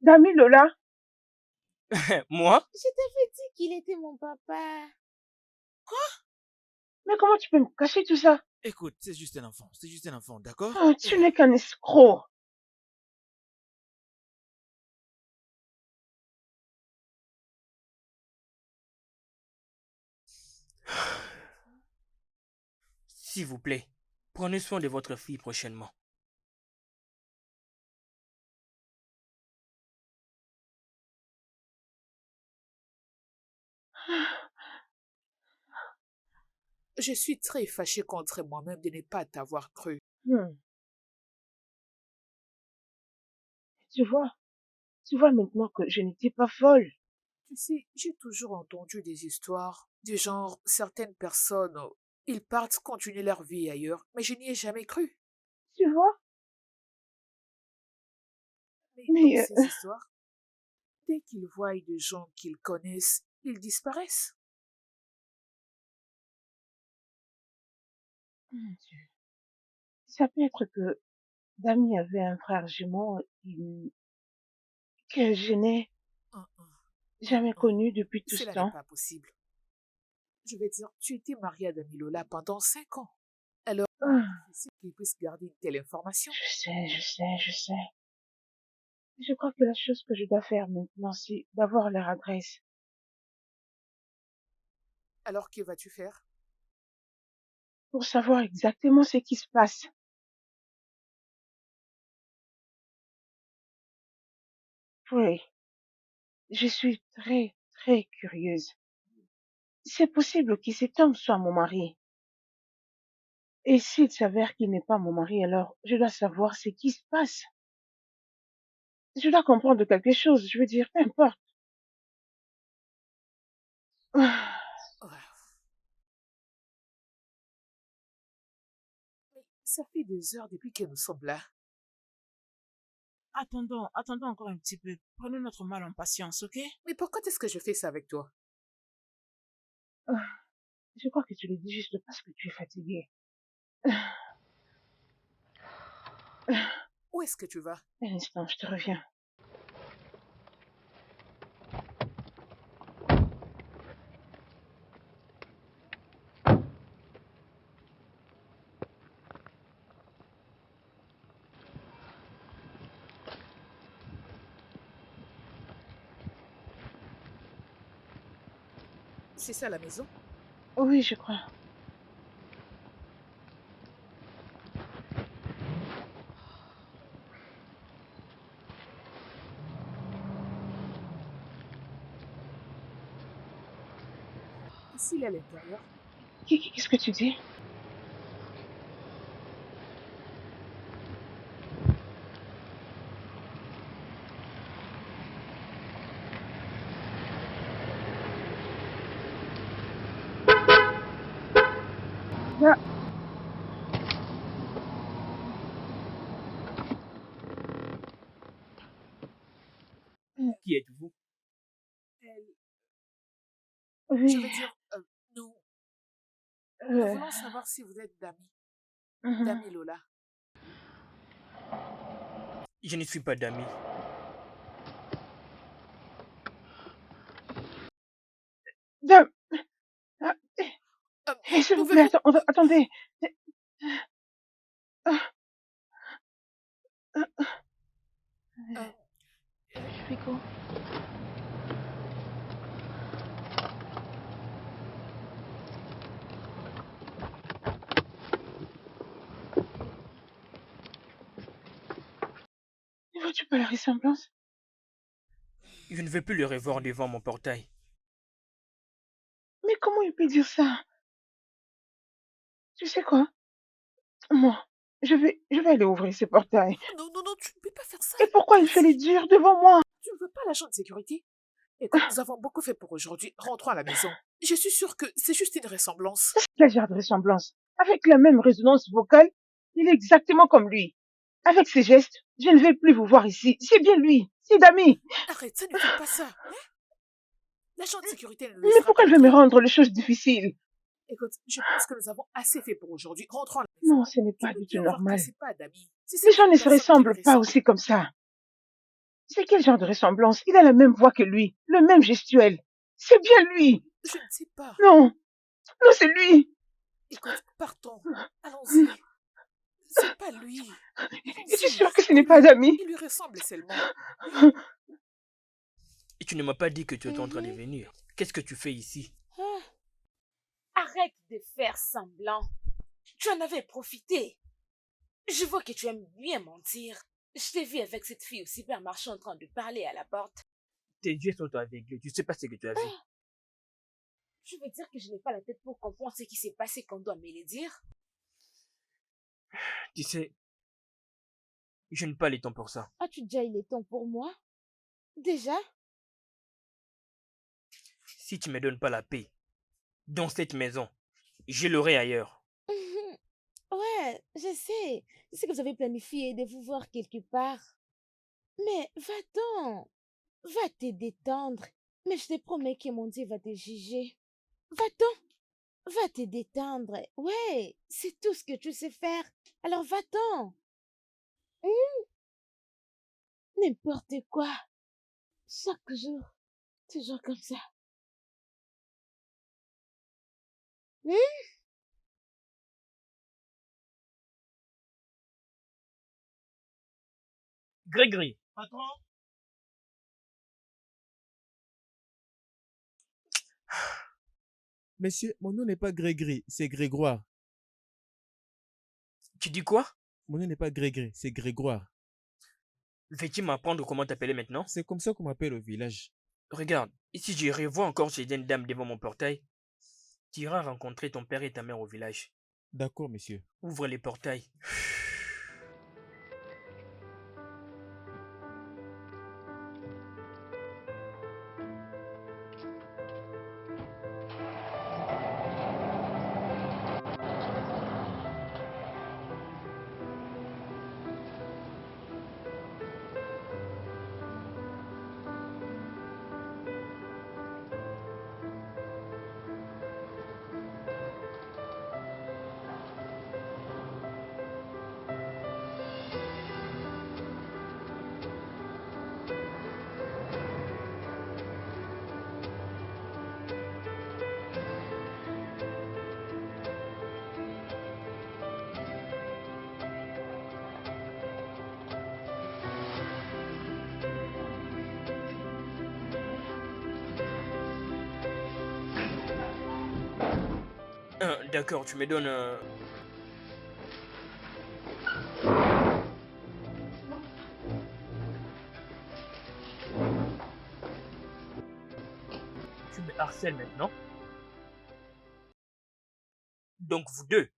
Dami Lola? Moi? Je t'avais dit qu'il était mon papa. Mais comment tu peux me cacher tout ça? Écoute, c'est juste un enfant, d'accord? Oh, tu n'es qu'un escroc. S'il vous plaît, prenez soin de votre fille prochainement. Je suis très fâchée contre moi-même de ne pas t'avoir cru. Hmm. Tu vois maintenant que je n'étais pas folle. Tu sais, j'ai toujours entendu des histoires du genre certaines personnes, ils partent continuer leur vie ailleurs, mais je n'y ai jamais cru. Tu vois? Mais dans Mais ces histoires, dès qu'ils voient des gens qu'ils connaissent, ils disparaissent. mon Dieu, ça peut être que Dami avait un frère jumeau que je n'ai Hum, hum, jamais hum. connu depuis tout ce Cela n'est temps. pas possible. Je vais dire, tu étais mariée à Damilola pendant 5 ans. Alors, il est Ah, difficile qu'il puisse garder une telle information. je sais. Je crois que la chose que je dois faire maintenant, c'est d'avoir leur adresse Alors, que vas-tu faire? pour savoir exactement ce qui se passe. Oui, je suis très curieuse. C'est possible que cet homme soit mon mari. Et s'il s'avère qu'il n'est pas mon mari, alors je dois savoir ce qui se passe. Je dois comprendre quelque chose, je veux dire, peu importe. Ah, Ouais. Mais ça fait des heures depuis que nous sommes là. Attendons encore un petit peu. Prenons notre mal en patience, ok? Mais pourquoi est-ce que je fais ça avec toi? ah, je crois que tu le dis juste parce que tu es fatiguée. Où est-ce que tu vas? Un instant, je te reviens. C'est ça la maison? Oui, je crois. S'il est à l'intérieur, Qu'est-ce que tu dis? Là, Qui êtes-vous? elle, je oui, veux dire, nous, nous euh, voulons savoir si vous êtes Dami. mhm. Dami Lola. Je ne suis pas d'amis. Dame, ah, s'il vous plaît, Pouvez-vous... attendez. Ah, ah, euh, euh, Pico. Ne vois-tu pas la ressemblance? Je ne veux plus le revoir devant mon portail. Mais comment il peut dire ça? Tu sais quoi? Moi, je vais aller ouvrir ce portail. non, non, non, tu ne peux pas faire ça. Et pourquoi il fait les Vas-y, durs devant moi? tu ne veux pas l'agent de sécurité? Écoute, nous avons beaucoup fait pour aujourd'hui. Rentrons à la maison. Je suis sûre que c'est juste une ressemblance. Quel genre de ressemblance? Avec la même résonance vocale, il est exactement comme lui. Avec ses gestes, je ne vais plus vous voir ici. C'est bien lui. C'est Dami. Arrête, ça ne fait pas ça. Hein? L'agent de sécurité ne nous Mais laissera pourquoi pas il veut me entrer. rendre les choses difficiles? Écoute, je pense que nous avons assez fait pour aujourd'hui. Rentrons à la maison. Non, ce n'est Tu pas peux du tout bien voir que normal. c'est pas Dami. C'est Les cette gens autre ne se personne qui lui ressemblent pas ressemble. aussi comme ça. C'est quel genre de ressemblance? Il a la même voix que lui, le même gestuel. C'est bien lui. Je ne sais pas. Non, non, c'est lui. Écoute, partons. Allons-y. C'est pas lui. Es-tu Allons-y. sûr que ce n'est pas Dami? Il lui ressemble seulement. Et tu ne m'as pas dit que tu étais en train de Mhm. venir. Qu'est-ce que tu fais ici? Ah, arrête de faire semblant. Tu en avais profité. Je vois que tu aimes bien mentir. Je t'ai vu avec cette fille au supermarché en train de parler à la porte. Tes yeux sont aveugles. Tu sais pas ce que tu as vu. Je veux dire que je n'ai pas la tête pour comprendre ce qui s'est passé qu'on doit me le dire. Tu sais, je n'ai pas le temps pour ça. As-tu déjà eu le temps pour moi? Déjà? Si tu me donnes pas la paix dans cette maison, je l'aurai ailleurs. Ouais, je sais. Je sais que vous avez planifié de vous voir quelque part. Mais va-t'en. Va te détendre. Mais je te promets que mon Dieu va te juger. Va-t'en. Va te détendre. Ouais, c'est tout ce que tu sais faire. Alors va-t'en. N'importe quoi. Chaque jour. Toujours comme ça. Grégory, Patron? Monsieur, mon nom n'est pas Grégory, c'est Grégoire. tu dis quoi? Mon nom n'est pas Grégory, c'est Grégoire. Veux-tu m'apprendre comment t'appeler maintenant? C'est comme ça qu'on m'appelle au village. Regarde, si je revois encore ces jeunes dames devant mon portail, tu iras rencontrer ton père et ta mère au village. D'accord, monsieur. Ouvre les portails. D'accord, tu me donnes... Tu me harcèles maintenant. Donc vous deux,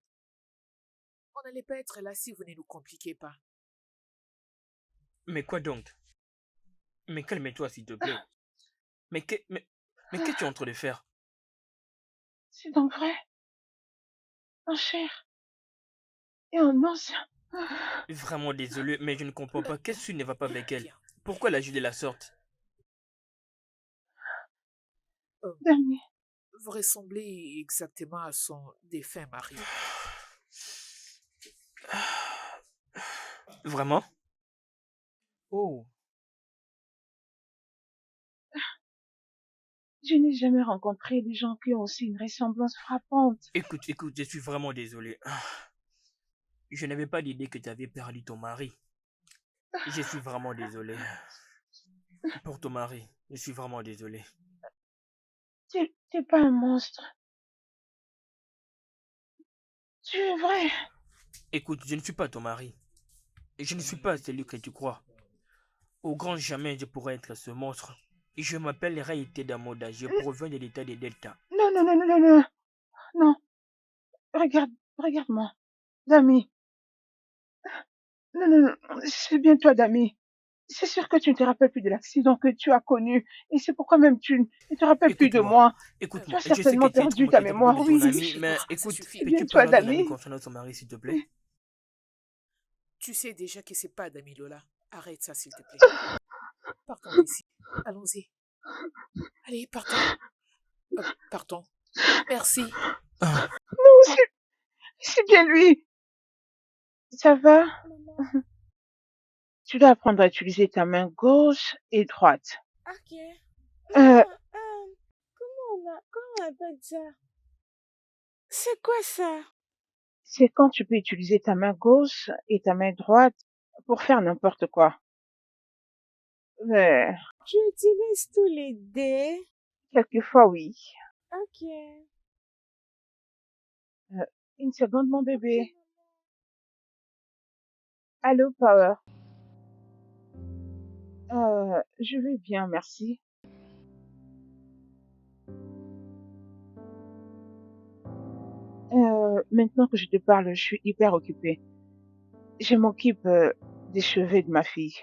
On n'allait pas être là si vous ne nous compliquez pas. mais quoi donc? Mais calme-toi s'il te plaît. Mais qu'est-ce que tu es en train de faire? C'est donc vrai. En chair et en os. Vraiment désolé, mais je ne comprends pas. Qu'est-ce qui ne va pas avec elle? Bien. Pourquoi la de la sorte? Dami, Vous ressemblez exactement à son défunt mari. Vraiment? Oh, je n'ai jamais rencontré des gens qui ont aussi une ressemblance frappante. écoute, je suis vraiment désolé. Je n'avais pas l'idée que tu avais perdu ton mari. Je suis vraiment désolé. Pour ton mari, je suis vraiment désolé. T'es pas un monstre. Tu es vrai. Écoute, je ne suis pas ton mari. Et je ne suis pas celui que tu crois. Au grand jamais je pourrais être ce monstre. Je m'appelle Raïté Damoda, je proviens de l'état des Delta. Non, non, non, non, non, non. Non. Regarde-moi. Dami. Non, non, non. C'est bien toi, Dami. C'est sûr que tu ne te rappelles plus de l'accident que tu as connu. Et c'est pourquoi même tu ne te rappelles plus de Écoute-moi, moi. écoute-moi. Tu as Je sais que certainement tu es perdu ta traumatisé à propos mémoire, de ton oui. ami, Ça mais suffit, écoute, ça suffit. C'est bien peux-tu toi, parler de l'ami Dami. concernant son mari, s'il te plaît? Tu sais déjà que c'est pas Dami Lola. Arrête ça, s'il te plaît. Partons d'ici. Allons-y. Allez, partons. Partons. Merci. Ah, Non, c'est bien lui. Ça va? Maman, Tu dois apprendre à utiliser ta main gauche et droite. ok. Euh, Maman, comment on appelle ça? C'est quoi ça? c'est quand tu peux utiliser ta main gauche et ta main droite pour faire n'importe quoi. Mais, Tu utilises tous les dés? quelquefois, oui. Ok. Une seconde, mon Ok, bébé. maman. Allô, Power. Je vais bien, merci. Maintenant que je te parle, je suis hyper occupée. Je m'occupe des cheveux de ma fille.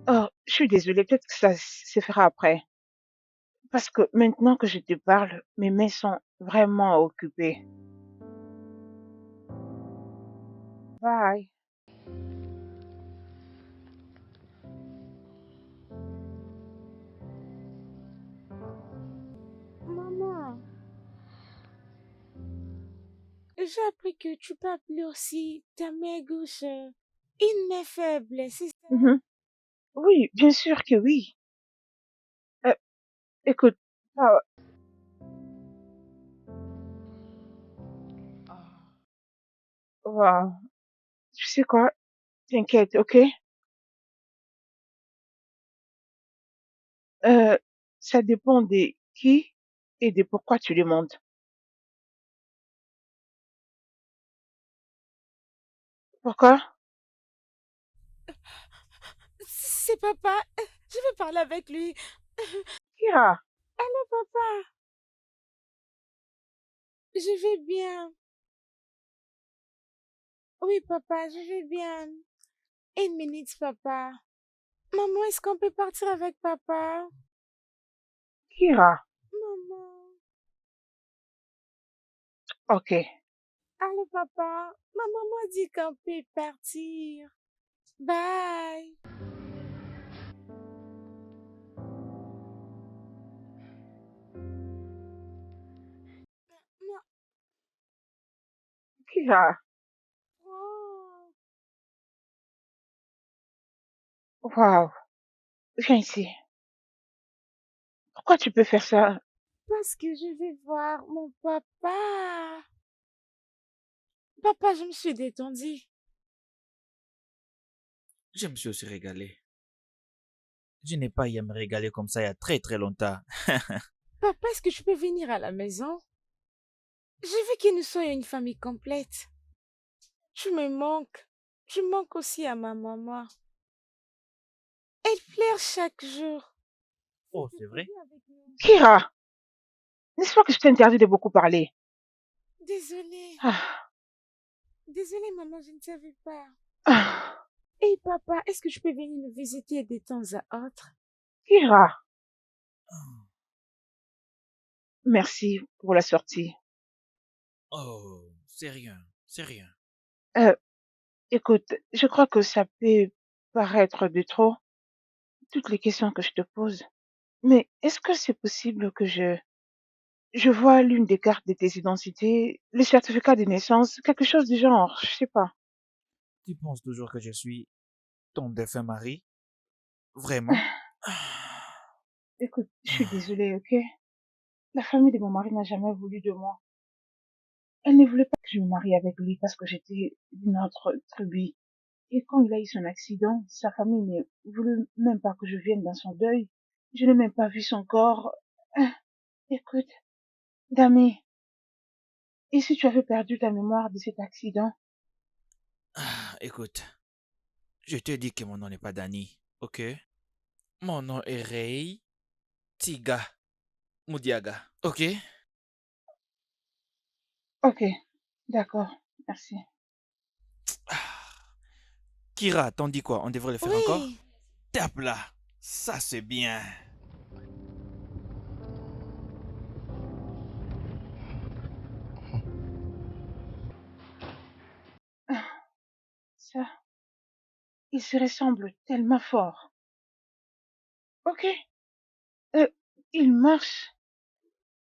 Oh, je suis désolée, peut-être que ça se fera après. Parce que maintenant que je te parle, mes mains sont vraiment occupées. Bye. Maman, j'ai appris que tu peux appeler aussi ta main gauche une main faible, c'est ça? Mhm. Oui, bien sûr que oui. Euh, écoute, Power. Wow. Tu sais quoi? T'inquiète, ok? Euh, ça dépend de qui et de pourquoi tu demandes. Pourquoi? C'est papa. Je vais parler avec lui. Kira, Allô, papa. Je vais bien. Oui, papa, je vais bien. Une minute, papa. Maman, est-ce qu'on peut partir avec papa? Kira. Maman. Ok. Allô, papa. Ma maman dit qu'on peut partir. Bye. Kira. Oh, Wow. Viens ici. Pourquoi tu peux faire ça? parce que je vais voir mon papa. Papa, je me suis détendue. Je me suis aussi régalé. Je n'ai pas eu à me régaler comme ça il y a très très longtemps. Papa, est-ce que tu peux venir à la maison? Je veux que nous soyons une famille complète. Tu me manques. Tu manques aussi à ma maman. Elle pleure chaque jour. Oh, S'il te c'est plaît, vrai? viens avec nous. Kira, n'est-ce pas que je t'ai interdit de beaucoup parler? Désolée. Ah, Désolée, maman, je ne savais pas. ah. Hey, papa, est-ce que tu peux venir nous visiter de temps à autre? Kira, merci pour la sortie. Oh, c'est rien, c'est rien. Euh, écoute, je crois que ça peut paraître de trop, toutes les questions que je te pose. Mais est-ce que c'est possible que je vois l'une des cartes de tes identités, le certificat de naissance, quelque chose du genre, je sais pas. Tu penses toujours que je suis ton défunt mari? Vraiment? Écoute, je suis désolée, ok? La famille de mon mari n'a jamais voulu de moi. Elle ne voulait pas que je me marie avec lui parce que j'étais d'une autre tribu. Et quand il a eu son accident, sa famille ne voulait même pas que je vienne dans son deuil. Je n'ai même pas vu son corps. Ah, écoute, Dami, et si tu avais perdu ta mémoire de cet accident? Écoute, je te dis que mon nom n'est pas Danny, ok? Mon nom est Rei Tiga Mudiaga, ok? Ok, d'accord, merci. Kira, t'en dis quoi? On devrait le faire encore? Oui. Tape là! Ça c'est bien! Ah, ça, il se ressemble tellement fort. Ok, euh, il marche,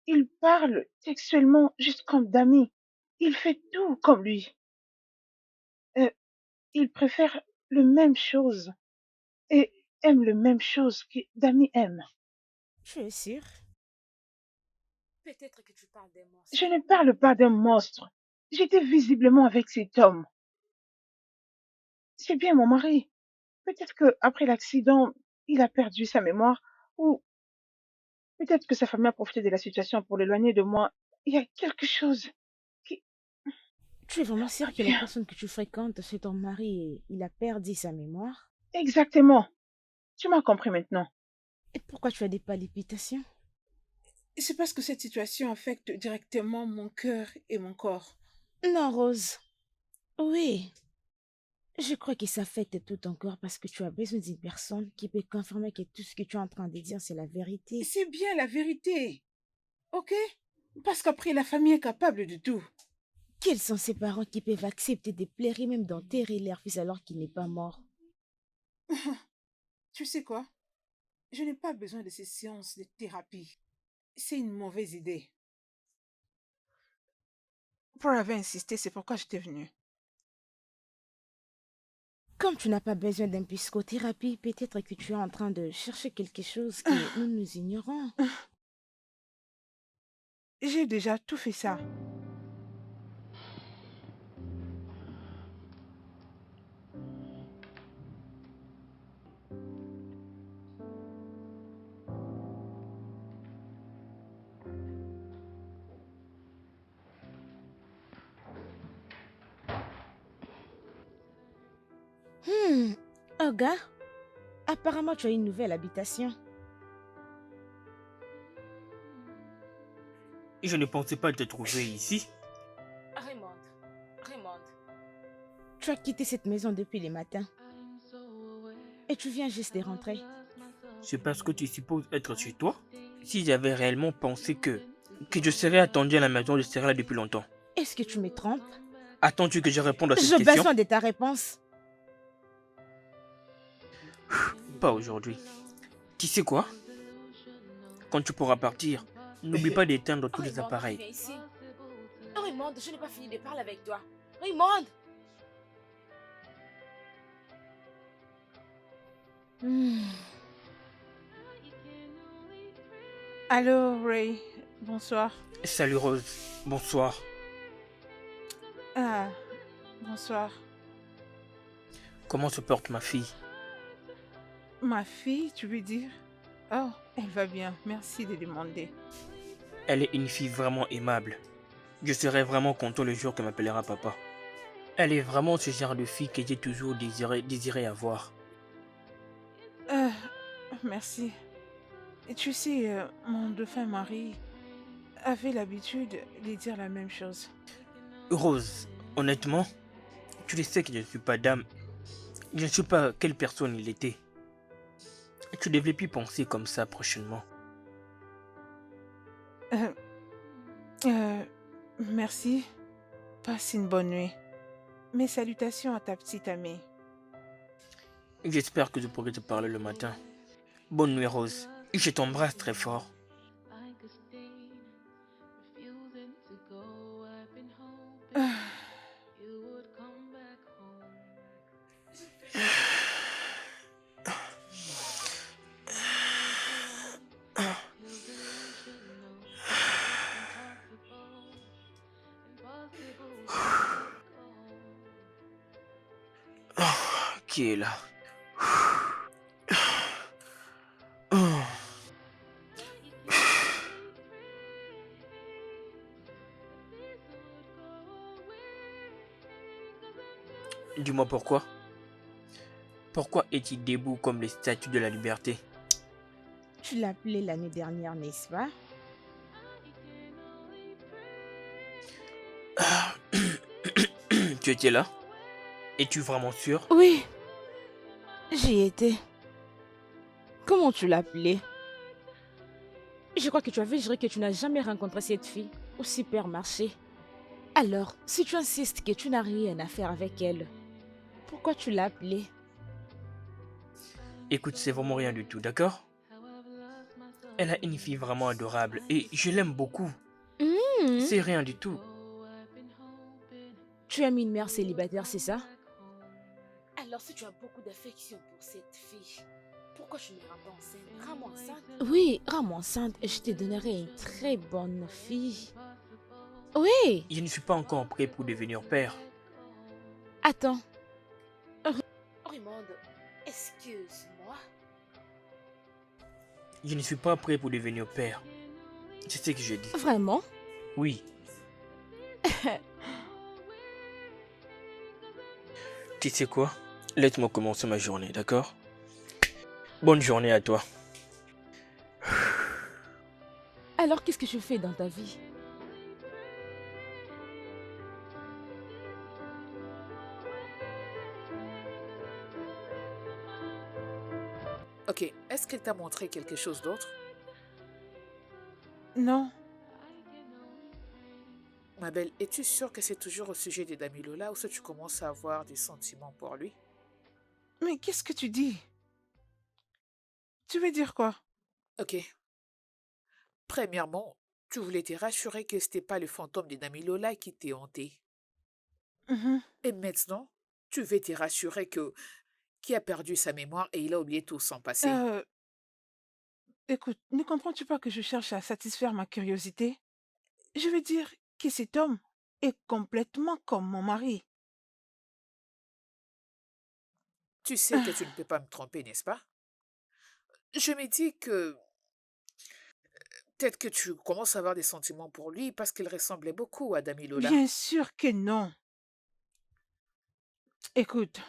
il parle textuellement juste comme Dami. Il fait tout comme lui. Euh, il préfère le même chose et aime le même chose que Dami aime. Tu es sûr? Peut-être que tu parles des Je monstres. ne parle pas d'un monstre. J'étais visiblement avec cet homme. C'est bien mon mari. Peut-être que après l'accident, il a perdu sa mémoire ou Peut-être que sa famille a profité de la situation pour l'éloigner de moi. Il y a quelque chose qui... Tu es vraiment Ah sûr que la bien, personne que tu fréquentes chez ton mari, il a perdu sa mémoire? exactement. Tu m'as compris maintenant. Et pourquoi tu as des palpitations? C'est parce que cette situation affecte directement mon cœur et mon corps. Non, Rose. Oui, je crois que ça affecte tout ton corps parce que tu as besoin d'une personne qui peut confirmer que tout ce que tu es en train de dire, c'est la vérité. C'est bien la vérité, ok? Parce qu'après, la famille est capable de tout. Quels sont ces parents qui peuvent accepter de pleurer même d'enterrer leur fils alors qu'il n'est pas mort? Tu sais quoi? Je n'ai pas besoin de ces séances de thérapie. C'est une mauvaise idée. Paul avait insisté, c'est pourquoi j'étais venue. Comme tu n'as pas besoin d'une psychothérapie, peut-être que tu es en train de chercher quelque chose que nous ignorons. J'ai déjà tout fait ça. Oh gars, apparemment tu as une nouvelle habitation. Je ne pensais pas te trouver ici. Raymond. Tu as quitté cette maison depuis le matin. Et tu viens juste de rentrer. C'est parce que tu supposes être chez toi? Si j'avais réellement pensé que je serais attendu à la maison, je serais là depuis longtemps. Est-ce que tu me trompes? Attends-tu que je réponde à cette J'ai question? besoin de ta réponse. Pas aujourd'hui. Tu sais quoi? Quand tu pourras partir, n'oublie pas d'éteindre tous les appareils. Viens ici. Raymond, je n'ai pas fini de parler avec toi. Raymond! Allô, Ray. Bonsoir. Salut Rose, bonsoir. Ah, bonsoir. Comment se porte ma fille? Ma fille, tu veux dire? Oh, elle va bien. Merci de demander. Elle est une fille vraiment aimable. Je serai vraiment content le jour qu'elle m'appellera papa. Elle est vraiment ce genre de fille que j'ai toujours désiré avoir. Merci. Et tu sais, mon défunt mari avait l'habitude de dire la même chose. Rose, honnêtement, tu le sais que je ne suis pas d'âme. Je ne sais pas quelle personne il était. Tu devais plus penser comme ça prochainement. Merci. Passe une bonne nuit. Mes salutations à ta petite amie. J'espère que je pourrai te parler le matin. Bonne nuit Rose. Je t'embrasse très fort. Qui est là? Dis-moi pourquoi. Pourquoi est-il debout comme les statues de la liberté? Tu l'as appelé l'année dernière, n'est-ce pas? Tu étais là? Es-tu vraiment sûr? Oui, j'y étais. Comment tu l'as appelée? Je crois que tu avais juré que tu n'as jamais rencontré cette fille au supermarché. Alors, si tu insistes que tu n'as rien à faire avec elle, pourquoi tu l'as appelée? Écoute, c'est vraiment rien du tout, d'accord? Elle a une fille vraiment adorable et je l'aime beaucoup. C'est rien du tout. Tu aimes une mère célibataire, c'est ça? Alors, si tu as beaucoup d'affection pour cette fille, pourquoi tu me rends pas enceinte? Rends-moi enceinte. Oui, rends-moi enceinte et je te donnerai une très bonne fille. Oui. Je ne suis pas encore prêt pour devenir père. Attends. Raymond, excuse-moi. Je ne suis pas prêt pour devenir père. C'est ce que je dis. Vraiment? Oui. Tu sais quoi? Laisse-moi commencer ma journée, d'accord? Bonne journée à toi. Alors qu'est-ce que je fais dans ta vie? Ok, est-ce qu'elle t'a montré quelque chose d'autre? Non, Ma belle, es-tu sûre que c'est toujours au sujet de Damilola ou que tu commences à avoir des sentiments pour lui? mais qu'est-ce que tu dis? Tu veux dire quoi? Ok. Premièrement, tu voulais te rassurer que c'était pas le fantôme de Damilola qui t'est hanté. Mhm. Et maintenant, tu veux te rassurer que qui a perdu sa mémoire et il a oublié tout son passé. Euh, Écoute, ne comprends-tu pas que je cherche à satisfaire ma curiosité? Je veux dire que cet homme est complètement comme mon mari. Tu sais que tu ne peux pas me tromper, n'est-ce pas? Je me dis que peut-être que tu commences à avoir des sentiments pour lui parce qu'il ressemblait beaucoup à Damilola. Bien sûr que non. Écoute,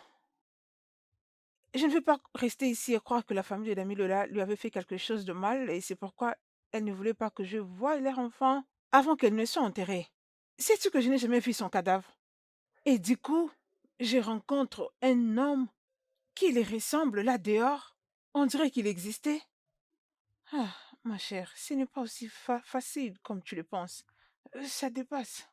je ne veux pas rester ici et croire que la famille de Dami Lola lui avait fait quelque chose de mal et c'est pourquoi elle ne voulait pas que je voie leur enfant avant qu'elle ne soit enterrée. Sais-tu que je n'ai jamais vu son cadavre? Et du coup, je rencontre un homme qui lui ressemble là dehors. On dirait qu'il existait. Ah, ma chère, ce n'est pas aussi facile comme tu le penses. Ça dépasse.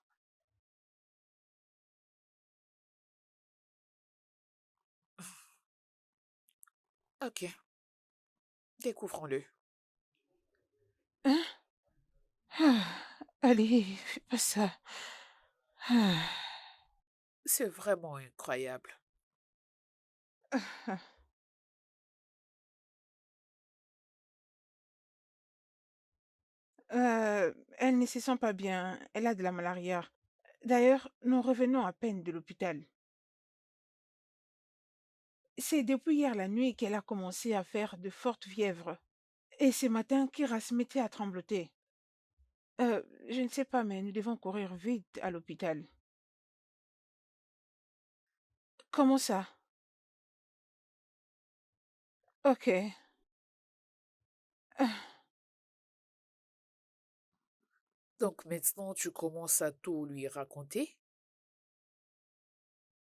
Ok, découvrons-le. Hein? Ah, allez, fais pas ça. Ah, C'est vraiment incroyable. ah. Elle ne se sent pas bien. Elle a de la malaria. D'ailleurs, nous revenons à peine de l'hôpital. C'est depuis hier la nuit qu'elle a commencé à faire de fortes fièvres. Et ce matin, Kira se mettait à trembloter. Je ne sais pas, mais nous devons courir vite à l'hôpital. Comment ça? Ok. Ah, Donc maintenant, tu commences à tout lui raconter?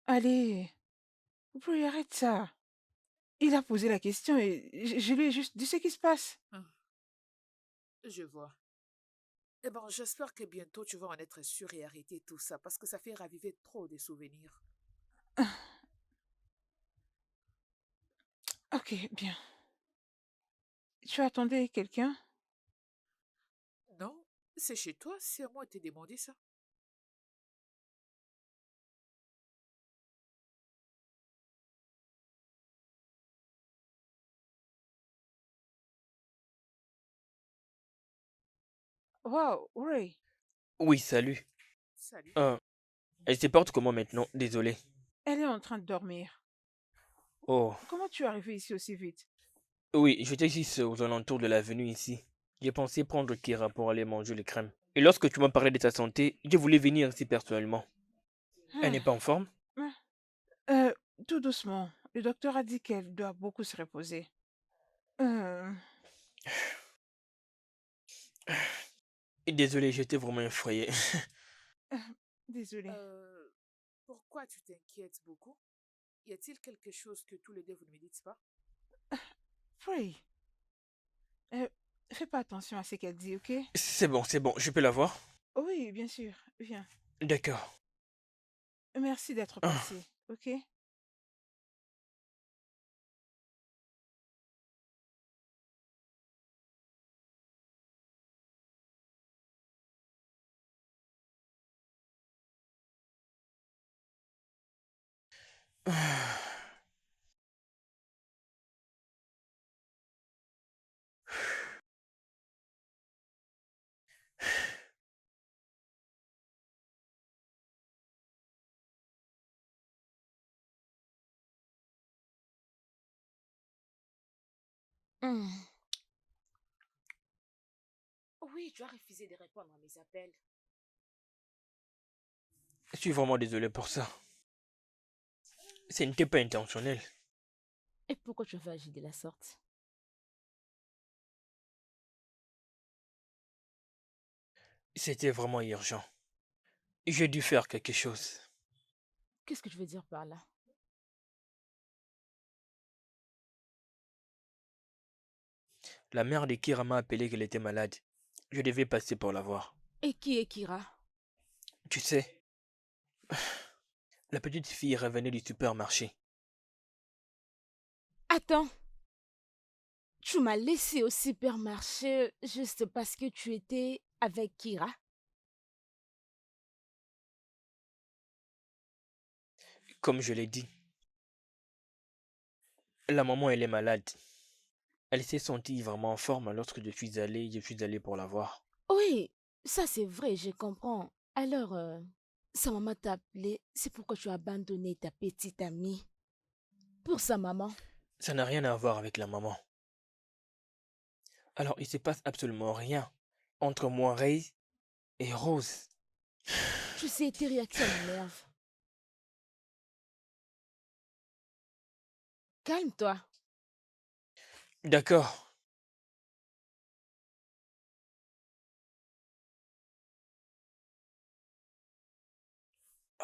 allez, vous pouvez arrêter ça. Il a posé la question et je lui ai juste dit ce qui se passe. Hum, Je vois. Eh ben, j'espère que bientôt tu vas en être sûr et arrêter tout ça parce que ça fait raviver trop de souvenirs. Ah, ok, bien. Tu attendais quelqu'un? Non, c'est chez toi, c'est à moi de te demander ça. Wow, Ray, Oui, salut. Salut. Ah, elle se porte comment maintenant? Désolé. elle est en train de dormir. Oh, Comment tu es arrivé ici aussi vite? oui, j'étais juste aux alentours de l'avenue ici. J'ai pensé prendre Kira pour aller manger les crèmes. Et lorsque tu m'as parlé de ta santé, je voulais venir ici personnellement. Elle n'est pas en Ah, forme? ah. Euh, tout doucement. Le docteur a dit qu'elle doit beaucoup se reposer. Euh, Désolé, j'étais vraiment effrayé. euh, désolée. Euh, Pourquoi tu t'inquiètes beaucoup? Y a-t-il quelque chose que tous les deux vous ne me dites pas? Free, euh, fais pas attention à ce qu'elle dit, ok? C'est bon, je peux la voir? Oui, bien sûr. Viens. D'accord. Merci d'être Ah. passé, ok? Hmm. Oui, tu as refusé de répondre à mes appels. Je suis vraiment désolé pour ça. Ce n'était pas intentionnel. Et pourquoi tu avais agi de la sorte? C'était vraiment urgent. J'ai dû faire quelque chose. Qu'est-ce que tu veux dire par là? La mère de Kira m'a appelé qu'elle était malade. Je devais passer pour la voir. Et qui est Kira? Tu sais, la petite fille revenait du supermarché. Attends, tu m'as laissé au supermarché juste parce que tu étais avec Kira? Comme je l'ai dit, la maman elle est malade. Elle s'est sentie vraiment en forme lorsque je suis allé pour la voir. Oui, ça c'est vrai, je comprends. Alors, sa maman t'a appelé, c'est pourquoi tu as abandonné ta petite amie. Pour sa maman. Ça n'a rien à voir avec la maman. Alors il se passe absolument rien entre moi, Ray et Rose. Tu sais, tes réactions m'énervent. Calme-toi. D'accord.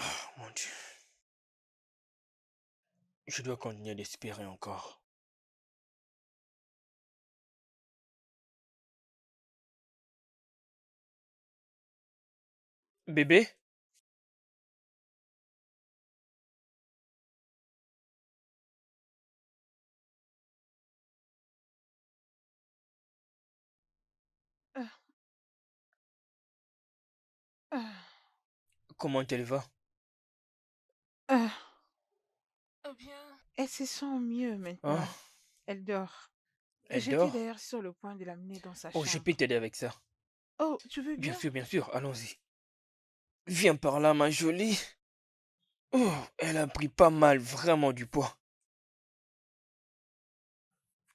Oh mon Dieu. Je dois continuer d'espérer encore. Bébé? Ah, ah, Comment elle va? ah. Eh bien, Elle se sent mieux Oh, maintenant. Elle dort. elle J'étais dort? d'ailleurs sur le point de l'amener dans sa Oh, je chambre. peux t'aider avec ça. Oh, tu veux bien? Bien sûr, allons-y. Viens par là, ma jolie. Oh, elle a pris pas mal, vraiment du poids.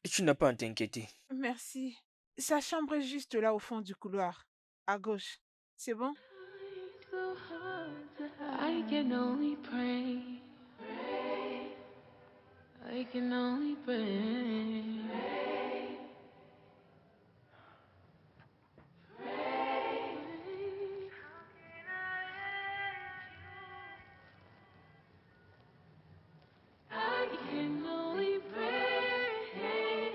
Et tu n'as pas à t'inquiéter. Merci. Sa chambre est juste là au fond du couloir, à gauche. C'est bon? I can only pray. I can only pray. I can only pray.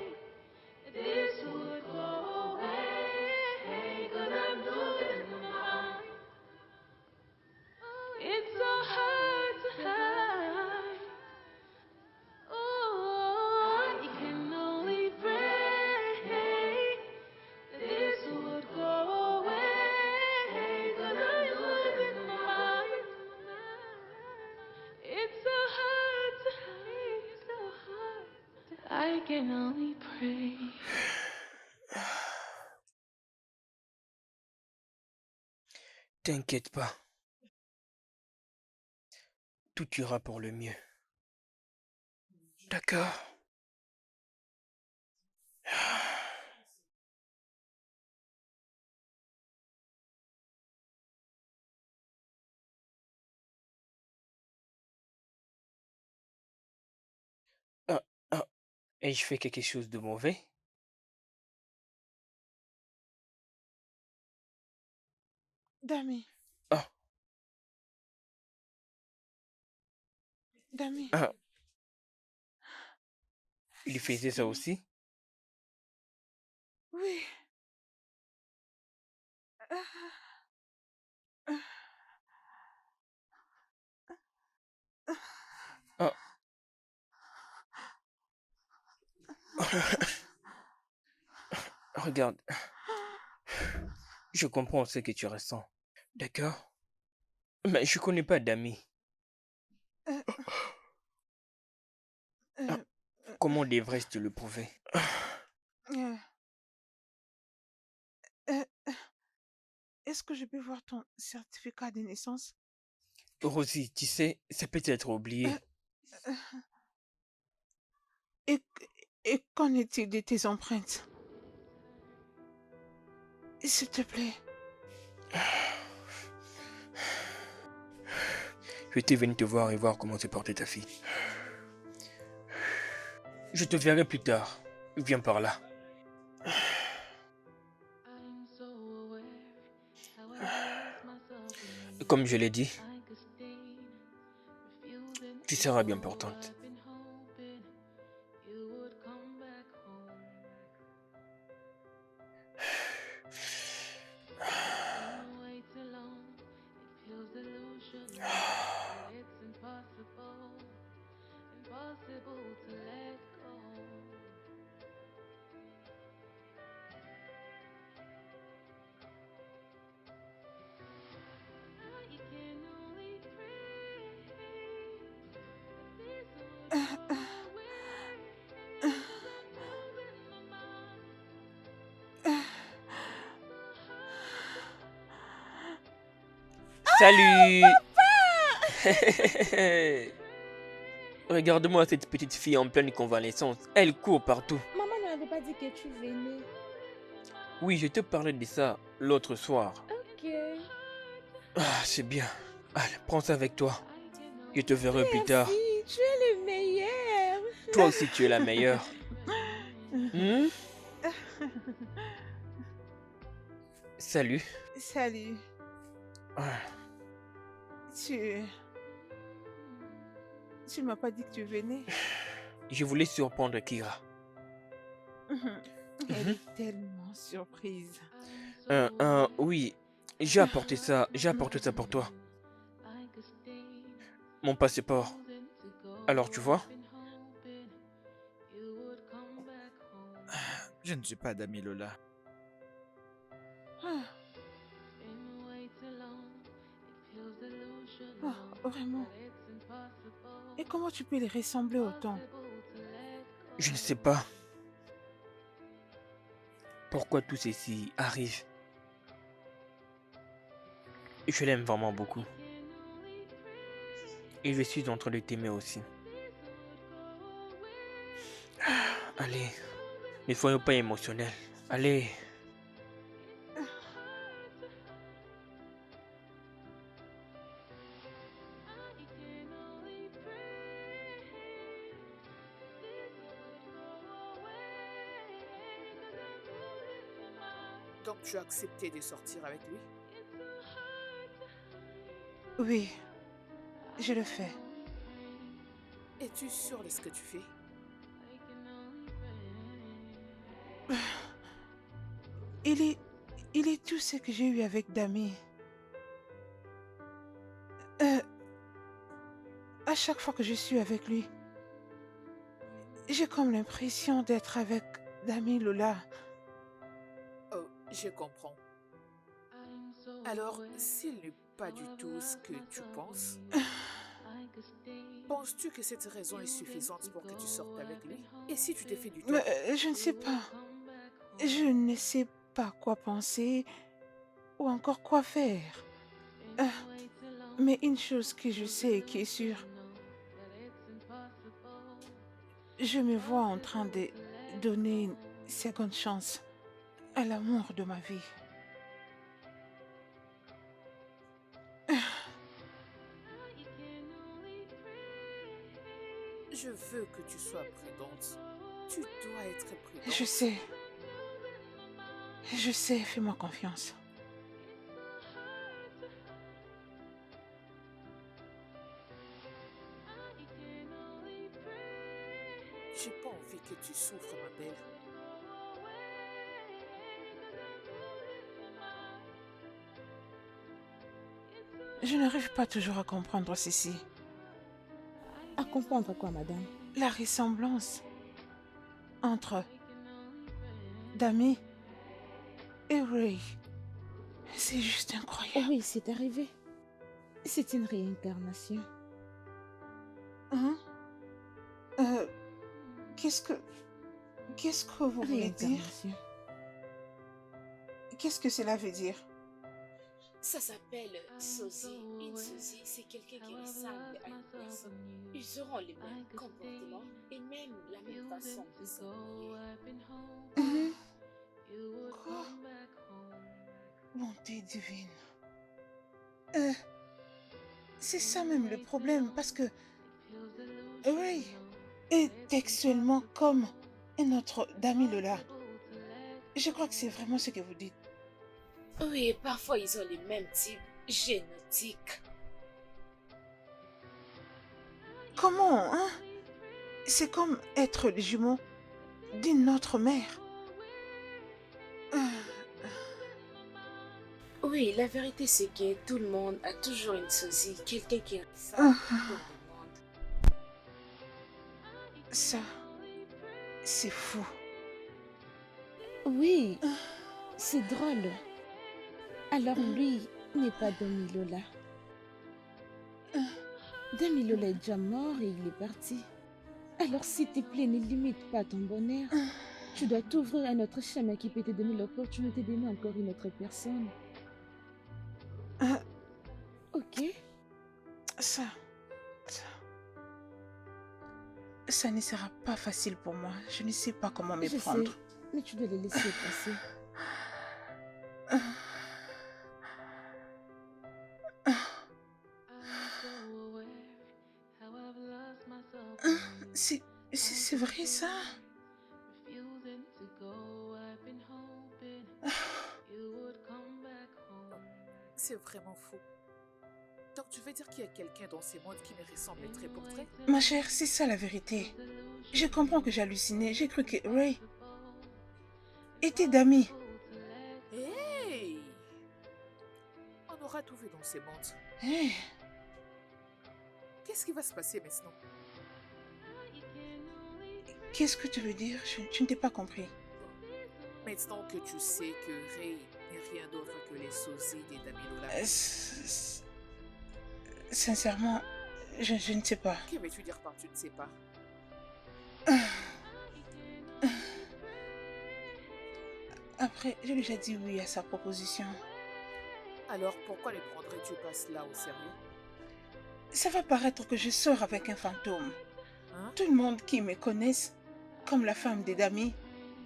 This would go away. 'Cause I'm losing my mind. It's so hard to hide. Oh, I can only pray. This would go away. 'Cause I'm losing my mind. It's so hard to hide. So hard. I can only pray. T'inquiète pas, tout ira pour le mieux. D'accord? Ah, ah, et je fais quelque chose de mauvais? Dami, Ah, Dami, ah, il faisait ça respire. aussi? Oui. Ah, ah, Ah, regarde, je comprends ce que tu ressens. D'accord? Mais je connais pas d'amis. euh, Ah, euh, comment devrais-je te le prouver? euh, euh, Est-ce que je peux voir ton certificat de naissance? Rosie, tu sais, c'est peut-être oublié. Euh, euh, et, et qu'en est-il de tes empreintes? S'il te plaît. Je étais venu te voir et voir comment se portait ta fille. Je te verrai plus tard. Viens par là. Comme je l'ai dit, tu seras bien portante. Salut! Regarde-moi cette petite fille en pleine convalescence. Elle court partout. Maman ne m'avait pas dit que tu venais. Oui, je te parlais de ça l'autre soir. Ok. Ah, c'est bien. Allez, prends ça avec toi. Je te verrai plus tard. Merci, tu es le meilleur. Toi aussi, tu es la meilleure. Hmm? Salut. Salut. Ah, Tu ne m'as pas dit que tu venais. je voulais surprendre Kira. Elle est tellement surprise. Oui, j'ai apporté ça pour toi. Mon passeport. Alors, tu vois? Je ne suis pas d'ami Lola. Ah. Oh, vraiment. Et comment tu peux les ressembler autant? Je ne sais pas. Pourquoi tout ceci arrive? Je l'aime vraiment beaucoup. Et je suis en train de t'aimer aussi. Allez, ne soyons pas émotionnels. Allez. Donc tu as accepté de sortir avec lui? Oui, je le fais. Es-tu sûr de ce que tu fais? Il est tout ce que j'ai eu avec Dami. À chaque fois que je suis avec lui, j'ai comme l'impression d'être avec Dami Lola. Oh, je comprends. Alors, s'il n'est pas du tout ce que tu penses, penses-tu que cette raison est suffisante pour que tu sortes avec lui? Et si tu te fais du tort? Je ne sais pas. Je ne sais pas quoi penser ou encore quoi faire. Mais une chose que je sais et qui est sûre, je me vois en train de donner une seconde chance à l'amour de ma vie. Je veux que tu sois prudente. Tu dois être prudente. Je sais. Je sais, fais-moi confiance. J'ai pas envie que tu souffres, ma belle. Je n'arrive pas toujours à comprendre ceci. À comprendre quoi, madame? La ressemblance entre Dami et Ray. C'est juste Oh incroyable. oui, c'est arrivé. C'est une réincarnation. Hein? Qu'est-ce que vous voulez dire? Réincarnation. Qu'est-ce que cela veut dire? Ça s'appelle sosie. Une sosie, c'est quelqu'un qui ressemble à une personne. Ils auront les mêmes comportements et même la même façon de s'habiller. Quoi? Bonté divine. C'est ça même le problème, parce que Ray est textuellement comme notre Dami Lola. Je crois que c'est vraiment ce que vous dites. Oui, parfois ils ont les mêmes types génétiques. Comment, hein? C'est comme être les jumeaux d'une autre mère. Oui, la vérité c'est que tout le monde a toujours une sosie, quelqu'un qui ressemble à tout le monde. Ça, c'est fou. Oui, c'est drôle. Alors lui n'est pas Dami Lola. Dami Lola est déjà mort et il est parti. Alors s'il te plaît, ne limite pas ton bonheur. Tu dois t'ouvrir à notre chemin qui peut te donner l'opportunité d'aimer encore une autre personne. Ok? Ça ne sera pas facile pour moi. Je ne sais pas comment m'y Je prendre. sais, mais tu dois le laisser passer. C'est vrai ça? C'est vraiment fou. Donc tu veux dire qu'il y a quelqu'un dans ces mondes qui me ressemble très pour trait? Ma chère, c'est ça la vérité. Je comprends que j'hallucinais. J'ai cru que Ray était Dami. Hey! On aura tout vu dans ces mondes. Hey. Qu'est-ce qui va se passer maintenant? Qu'est-ce que tu veux dire? Je ne t'ai pas compris. Maintenant que tu sais que Ray n'est rien d'autre que les sosies des Dami Lola. Sincèrement, je ne sais pas. Que veux-tu dire par tu ne sais pas? Après, j'ai déjà dit oui à sa proposition. Alors pourquoi ne prendrais-tu pas cela au sérieux? Ça va paraître que je sors avec un fantôme. Hein? Tout le monde qui me connaisse comme la femme des Dami,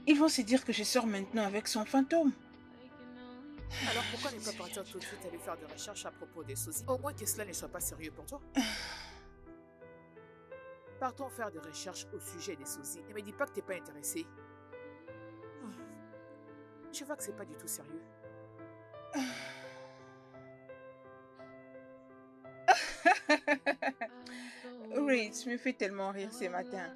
ils vont se dire que je sors maintenant avec son fantôme. Alors pourquoi ne pas partir tout de suite aller faire des recherches à propos des sosies? Au moins que cela ne soit pas sérieux pour toi. Partons faire des recherches au sujet des sosies. Ne me dis pas que t'es pas intéressé. Je vois que c'est pas du tout sérieux. Ray, tu me fais tellement rire ce matin.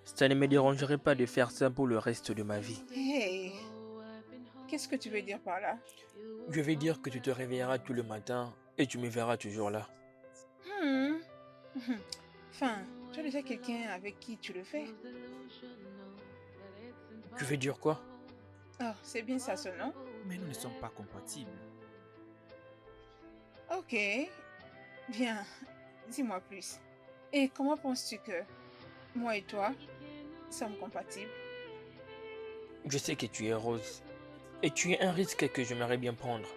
Ça ne me dérangerait pas de faire ça pour le reste de ma vie. Hey, qu'est-ce que tu veux dire par là? Je vais dire que tu te réveilleras tout le matin et tu me verras toujours là. Enfin, tu as déjà quelqu'un avec qui tu le fais? Tu veux dire quoi? Oh, c'est bien ça ce nom? Mais nous ne sommes pas compatibles. Ok, bien, dis-moi plus. Et comment penses-tu que moi et toi sommes compatibles? Je sais que tu es Rose. Et tu es un risque que j'aimerais bien prendre.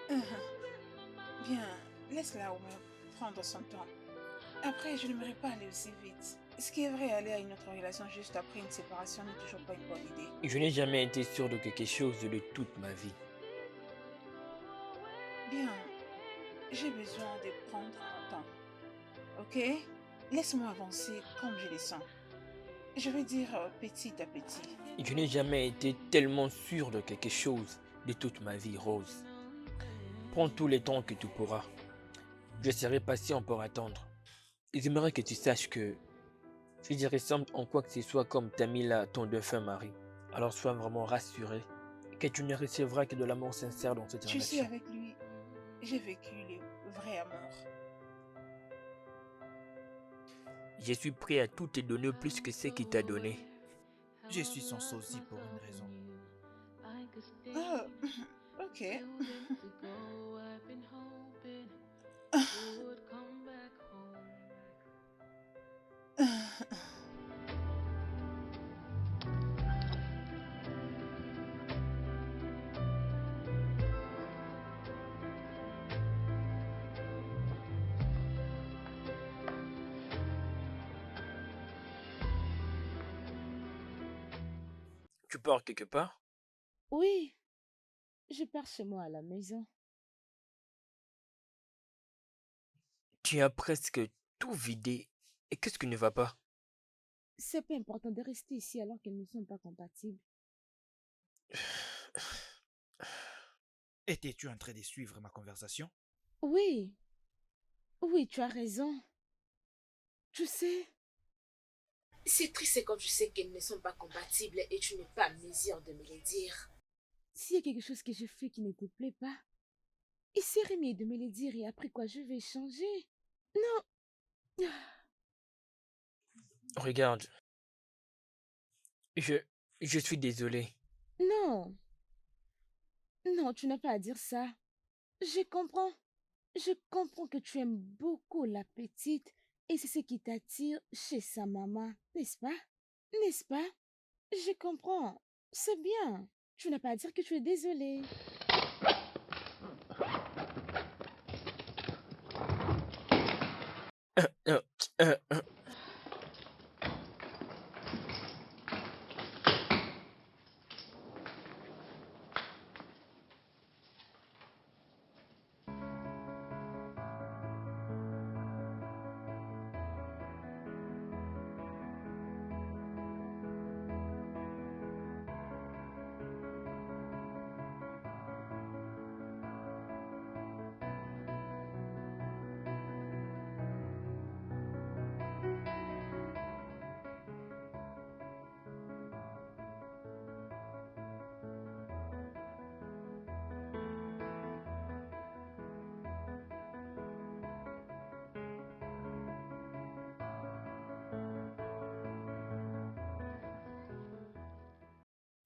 Bien, laisse-la au moins prendre son temps. Après, je n'aimerais pas aller aussi vite. Ce qui est vrai, aller à une autre relation juste après une séparation n'est toujours pas une bonne idée. Je n'ai jamais été sûr de quelque chose de toute ma vie. Bien, j'ai besoin de prendre mon temps. Ok? Laisse-moi avancer comme je le sens. Je vais dire petit à petit. Je n'ai jamais été tellement sûr de quelque chose de toute ma vie, Rose. Prends tout le temps que tu pourras. Je serai patient pour attendre. Et j'aimerais que tu saches que je ressemble en quoi que ce soit comme Tamila, ton défunt mari. Alors sois vraiment rassuré que tu ne recevras que de l'amour sincère dans cette Tu sais, relation. avec lui, j'ai vécu le vrai amour. Je suis prêt à tout te donner plus que ce qu'il t'a donné. Je suis son sosie pour une raison. Oh, ok. Tu pars quelque part? Oui, je pars chez moi à la maison. Tu as presque tout vidé. Et qu'est-ce qui ne va pas? C'est pas important de rester ici alors qu'elles ne sont pas compatibles. Étais-tu en train de suivre ma conversation? Oui, oui, tu as raison. Tu sais, C'est triste comme je sais qu'elles ne sont pas compatibles et tu n'es pas à mesure de me le dire. s'il y a quelque chose que je fais qui ne te plaît pas, il serait mieux de me le dire et après quoi je vais changer. Non, Regarde, je, je suis désolé. non, non, tu n'as pas à dire ça. Je comprends. Je comprends que tu aimes beaucoup la petite et c'est ce qui t'attire chez sa maman, n'est-ce pas? N'est-ce pas? Je comprends. C'est bien. Tu n'as pas à dire que tu es désolée. Euh, euh, euh,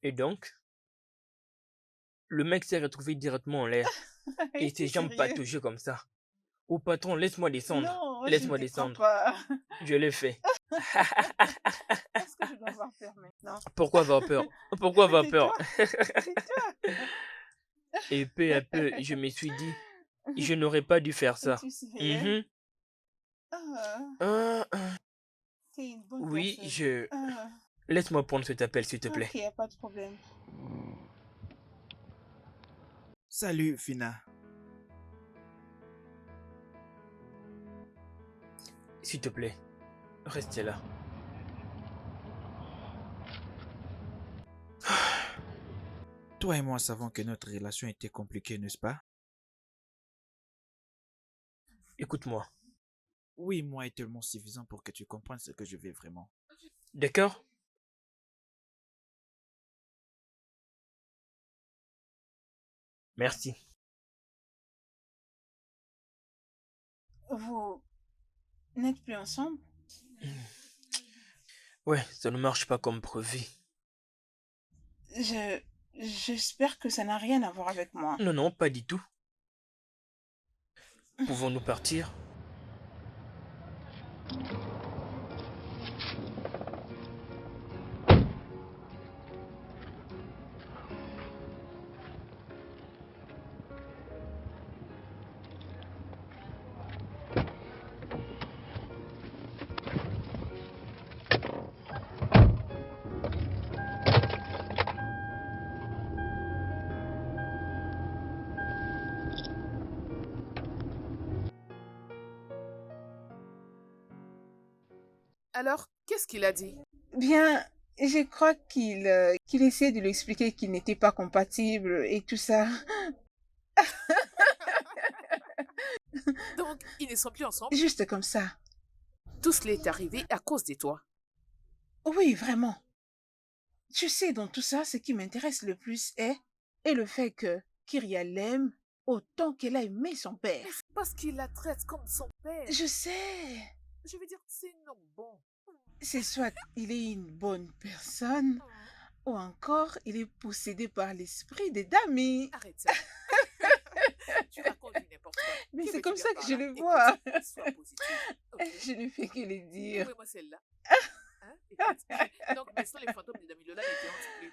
Et donc, le mec s'est retrouvé directement en l'air et ses Es-tu jambes sérieux? pataugeaient comme ça. Oh patron, laisse-moi descendre. Non, je ne Laisse-moi te crois descendre. pas. Je l'ai fait. Est-ce que je dois avoir peur maintenant? Pourquoi avoir peur? Pourquoi avoir C'est peur? toi, c'est toi. Et peu à peu, je me suis dit, je n'aurais pas dû faire ça. Es-tu sérieux? Mhm. Ah, Ah, ah. t'es une bonne Oui, personne. Ah, Laisse-moi prendre cet appel, s'il te plaît. ok, y a pas de problème. Salut, Fina. S'il te plaît, restez là. Toi et moi savons que notre relation était compliquée, n'est-ce pas? Écoute-moi. Oui, moi est tellement suffisant pour que tu comprennes ce que je veux vraiment. D'accord? Merci. Vous n'êtes plus ensemble? Ouais, ça ne marche pas comme prévu. J'espère que ça n'a rien à voir avec moi. Non, non, pas du tout. Pouvons-nous partir? Alors, qu'est-ce qu'il a dit? Bien, je crois qu'il essaie de lui expliquer qu'ils n'étaient pas compatibles et tout ça. Donc, ils ne sont plus ensemble? Juste comme ça. Tout cela est arrivé à cause de toi. Oui, vraiment. Tu sais, dans tout ça, ce qui m'intéresse le plus est le fait que Kyria l'aime autant qu'elle a aimé son père. Mais c'est parce qu'il la traite comme son père. Je sais. Je veux dire, c'est non bon. C'est soit il est une bonne personne, ou encore il est possédé par l'esprit des dames. Arrête ça. Tu racontes du n'importe quoi. Mais Que c'est veux-tu comme dire ça par que je là? le vois. Écoute, sois positive. Ok. Je ne fais que le dire. Trouvez-moi celle-là. Hein? Écoute. Donc, maintenant, les fantômes de Damilola ne te hantent plus.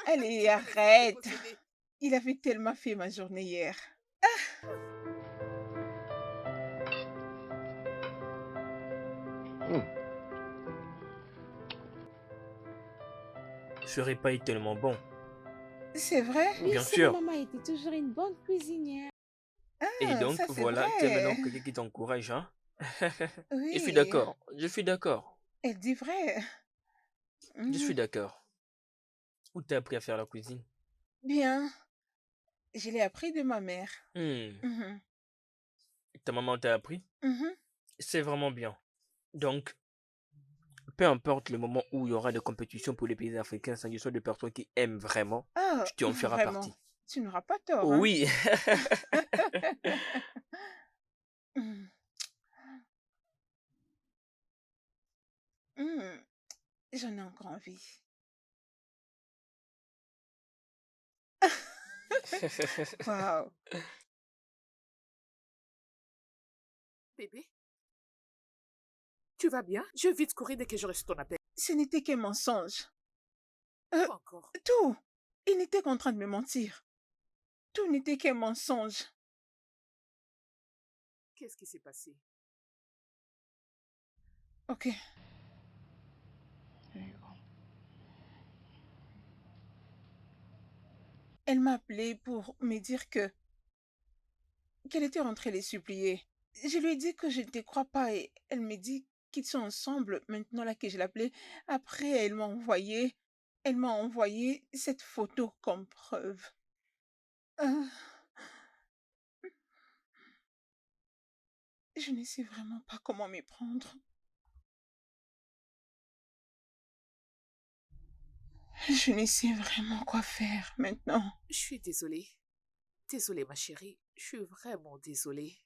Allez, Tu peux les voir arrête. déposséder. Il avait tellement fait ma journée hier. serait pas tellement bon. C'est vrai? Oui, Bien c'est que sûr. maman était toujours une bonne cuisinière. Et Ah, donc, ça c'est voilà, tu es maintenant vrai. quelqu'un qui t'encourage, hein? Je suis Oui, d'accord, je suis d'accord, elle dit vrai. je suis Mhm. d'accord. Où t'as appris à faire la cuisine? Bien, je l'ai appris de ma mère. Hmm, Mhm. ta maman t'a appris? Mhm. C'est vraiment bien. Donc, peu importe le moment où il y aura des compétitions pour les pays africains, sans que ce soit des personnes qui aiment vraiment, Ah, tu en feras vraiment, partie. tu n'auras pas tort, hein? Oui. Mhm. Mhm. J'en ai encore envie. Waouh. Bébé, tu vas bien? Je vais vite courir dès que je reçu ton appel. Ce n'était qu'un mensonge. Quoi encore? Tout. Il n'était qu'en train de me mentir. Tout n'était qu'un mensonge. Qu'est-ce qui s'est passé? Ok. Elle m'a appelé pour me dire qu'elle était rentrée les supplier. Je lui ai dit que je ne te crois pas et elle me dit qu'ils sont ensemble maintenant là que je l'appelais. Après, elle m'a envoyé cette photo comme preuve. Ah, je ne sais vraiment pas comment m'y prendre. Je ne sais vraiment quoi faire maintenant. Je suis désolée. Désolée, ma chérie. Je suis vraiment désolée.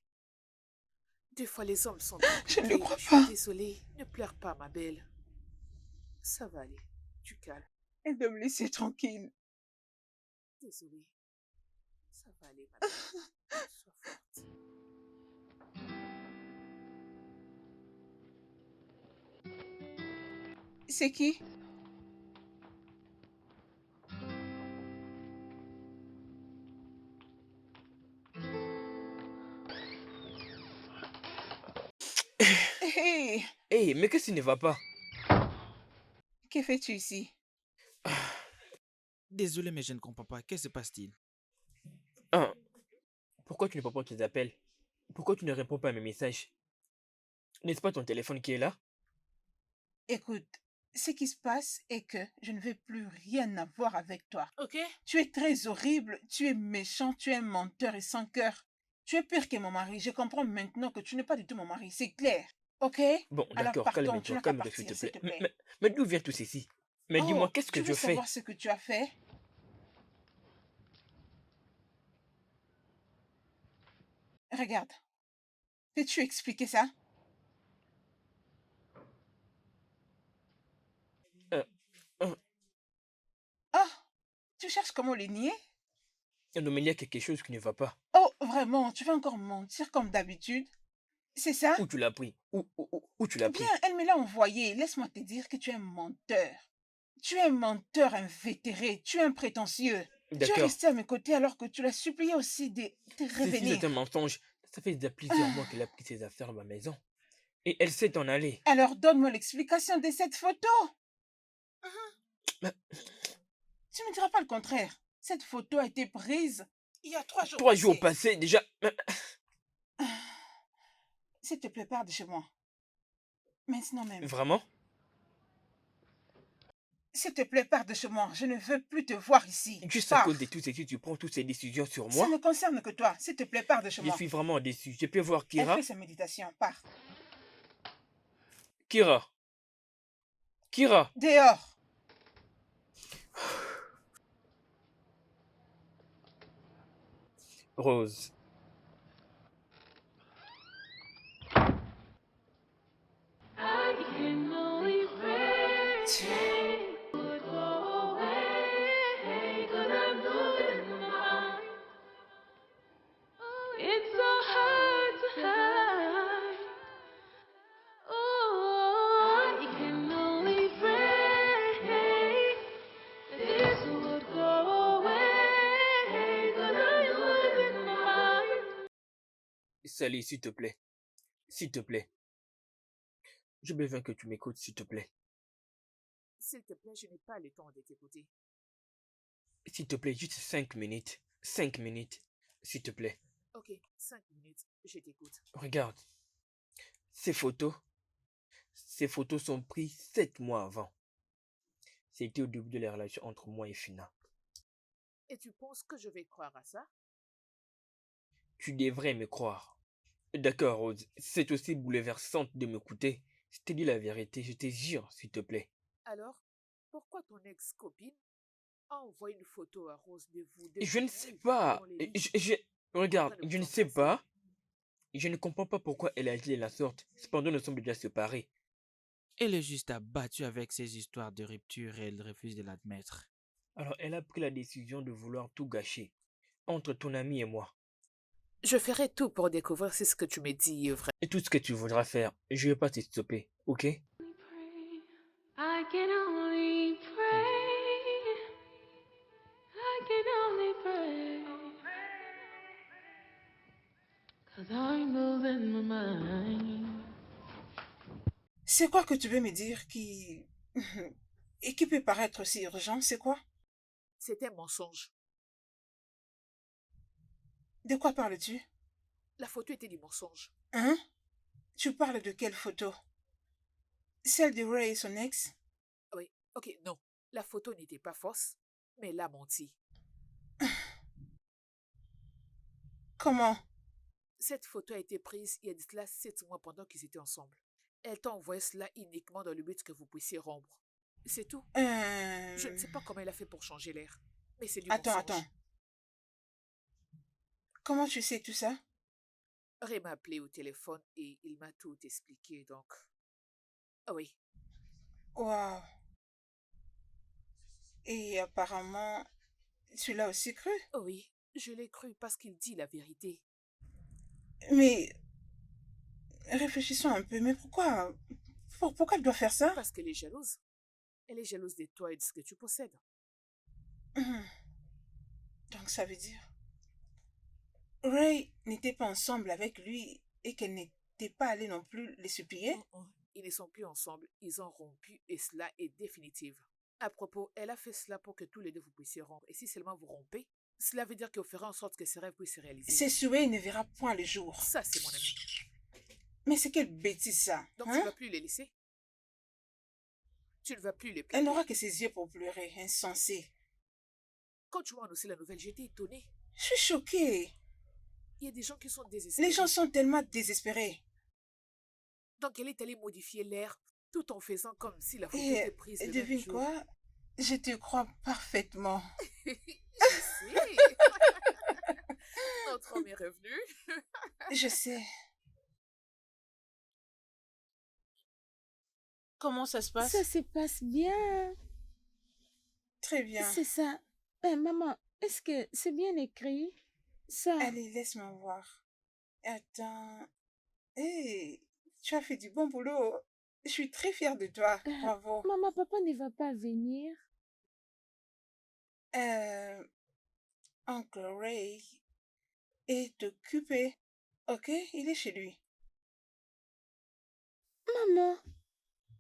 Des fois, les hommes sont Je ne le compliqués. crois Je suis pas. désolée. Ne pleure pas, ma belle. Ça va aller. Tu calmes. Elle doit me laisser tranquille. Désolée. Ça va aller, ma belle. Sois forte. C'est qui? Hé, Hey, mais qu'est-ce qui ne va pas? que fais-tu ici? Désolé, mais je ne comprends pas. Qu'est-ce qui se passe-t-il? Hein, pourquoi tu ne prends pas tes appels? Pourquoi tu ne réponds pas à mes messages? N'est-ce pas ton téléphone qui est là? Écoute, ce qui se passe est que je ne veux plus rien avoir avec toi. Ok? Tu es très horrible, tu es méchant, tu es un menteur et sans cœur. Tu es pire que mon mari. Je comprends maintenant que tu n'es pas du tout mon mari, c'est clair. Ok? Bon, Alors d'accord, partons, tu calme-toi, n'as qu'à calme-toi, s'il partir, te s'il plaît. te Mais, plaît. mais- mais d'où vient tout ceci? Mais dis-moi, Oh, qu'est-ce que tu je veux fais? savoir ce que tu as fait? Regarde, peux-tu expliquer ça? Euh, euh, Oh, tu cherches comment le nier? non, mais il y a quelque chose qui ne va pas. Oh, vraiment, tu vas encore mentir comme d'habitude? C'est ça? Où tu l'as pris? Où tu l'as Bien, pris? elle me l'a envoyé. Laisse-moi te dire que tu es un menteur. Tu es un menteur invétéré. Tu es un prétentieux. Tu es D'accord. resté à mes côtés alors que tu l'as supplié aussi de te Si revenir. c'est un mensonge, ça fait déjà plusieurs mois Ah, qu'elle a pris ses affaires à ma maison. Et elle sait en aller. alors donne-moi l'explication de cette photo. Mais Tu ne me diras pas le contraire. Cette photo a été prise il y a 3 jours 3 jours passés. passés, déjà. S'il te plaît, pars de chez moi. Maintenant même. Vraiment? S'il te plaît, pars de chez moi. Je ne veux plus te voir ici. Juste à Pars. cause de tout ceci, tu prends toutes ces décisions sur Ça moi? ne concerne que toi. S'il te plaît, pars de chez Je moi. suis vraiment déçu. Je peux voir Elle Kira? fait sa méditation. Pars. Kira? Kira? Dehors. Rose. I can only pray it would go away, 'cause I'm losing my mind. It's so hard to hide. Oh, I can only pray this would go away, 'cause I'm losing my mind. Sally, s'il te plaît. S'il te plaît. J'ai besoin que tu m'écoutes, s'il te plaît. S'il te plaît, je n'ai pas le temps de t'écouter. S'il te plaît, juste 5 minutes. 5 minutes, s'il te plaît. Ok, 5 minutes, je t'écoute. Regarde, ces photos sont prises 7 mois avant. C'était au début de la relation entre moi et Fina. Et tu penses que je vais croire à ça? Tu devrais me croire. D'accord, Rose, c'est aussi bouleversant de m'écouter. Je te dis la vérité, je te jure, s'il te plaît. Alors, pourquoi ton ex-copine a envoyé une photo à Rose de vous deux Je ne sais nus pas. dans les lits Regarde, en train de je vous ne sais embrasser? pas. Je ne comprends pas pourquoi elle a agi de la sorte. Cependant, nous sommes déjà séparés. Elle est juste abattue avec ses histoires de rupture et elle refuse de l'admettre. Alors, elle a pris la décision de vouloir tout gâcher. Entre ton ami et moi. Je ferai tout pour découvrir si ce que tu me dis est vrai. Et tout ce que tu voudras faire, je vais pas te stopper, ok? I can only pray. I can only pray. 'Cause I'm losing my mind. C'est quoi que tu veux me dire qui... et qui peut paraître si urgent, c'est quoi? C'est un mensonge. De quoi parles-tu? La photo était du mensonge. Hein? Tu parles de quelle photo? Celle de Ray et son ex? Oui, ok, non. La photo n'était pas fausse, mais elle a menti. Comment? Cette photo a été prise il y a de cela 7 mois pendant qu'ils étaient ensemble. Elle t'a envoyé cela uniquement dans le but que vous puissiez rompre. C'est tout. Je ne sais pas comment elle a fait pour changer l'air, mais c'est du mensonge. Attends. Comment tu sais tout ça? Ray m'a appelé au téléphone et il m'a tout expliqué, donc... Ah oui, Waouh. Et apparemment, tu l'as aussi cru? oh oui, je l'ai cru parce qu'il dit la vérité. Mais réfléchissons un peu, mais pourquoi? Pourquoi elle doit faire ça? Parce qu'elle est jalouse. Elle est jalouse de toi et de ce que tu possèdes. Donc ça veut dire... Ray n'était pas ensemble avec lui et qu'elle n'était pas allée non plus les supplier? Ils ne sont plus ensemble, ils ont rompu et cela est définitif. À propos, elle a fait cela pour que tous les deux vous puissiez rompre. Et si seulement vous rompez, cela veut dire qu'elle fera en sorte que ses rêves puissent se réaliser. Ses souhaits ne verra point le jour. Ça, c'est mon ami. Mais c'est quelle bêtise ça? Donc tu ne vas plus les laisser? Tu ne vas plus les plaider? Elle n'aura que ses yeux pour pleurer, insensée. Quand tu m'as annoncé la nouvelle, j'étais étonnée. Je suis choquée. Il y a des gens qui sont désespérés. Les gens sont tellement désespérés. Donc elle est allée modifier l'air tout en faisant comme si la photo Et était prise le même devine jour. quoi? Je te crois parfaitement. Je sais. Notre homme est revenu. Je sais. Comment ça se passe? Ça se passe bien. Très bien. C'est ça. Maman, est-ce que c'est bien écrit? Ça. Allez, laisse-moi voir. Attends. Hé, tu as fait du bon boulot. Je suis très fière de toi. Bravo. Maman, papa ne va pas venir. Uncle Ray est occupé. Ok, il est chez lui. Maman,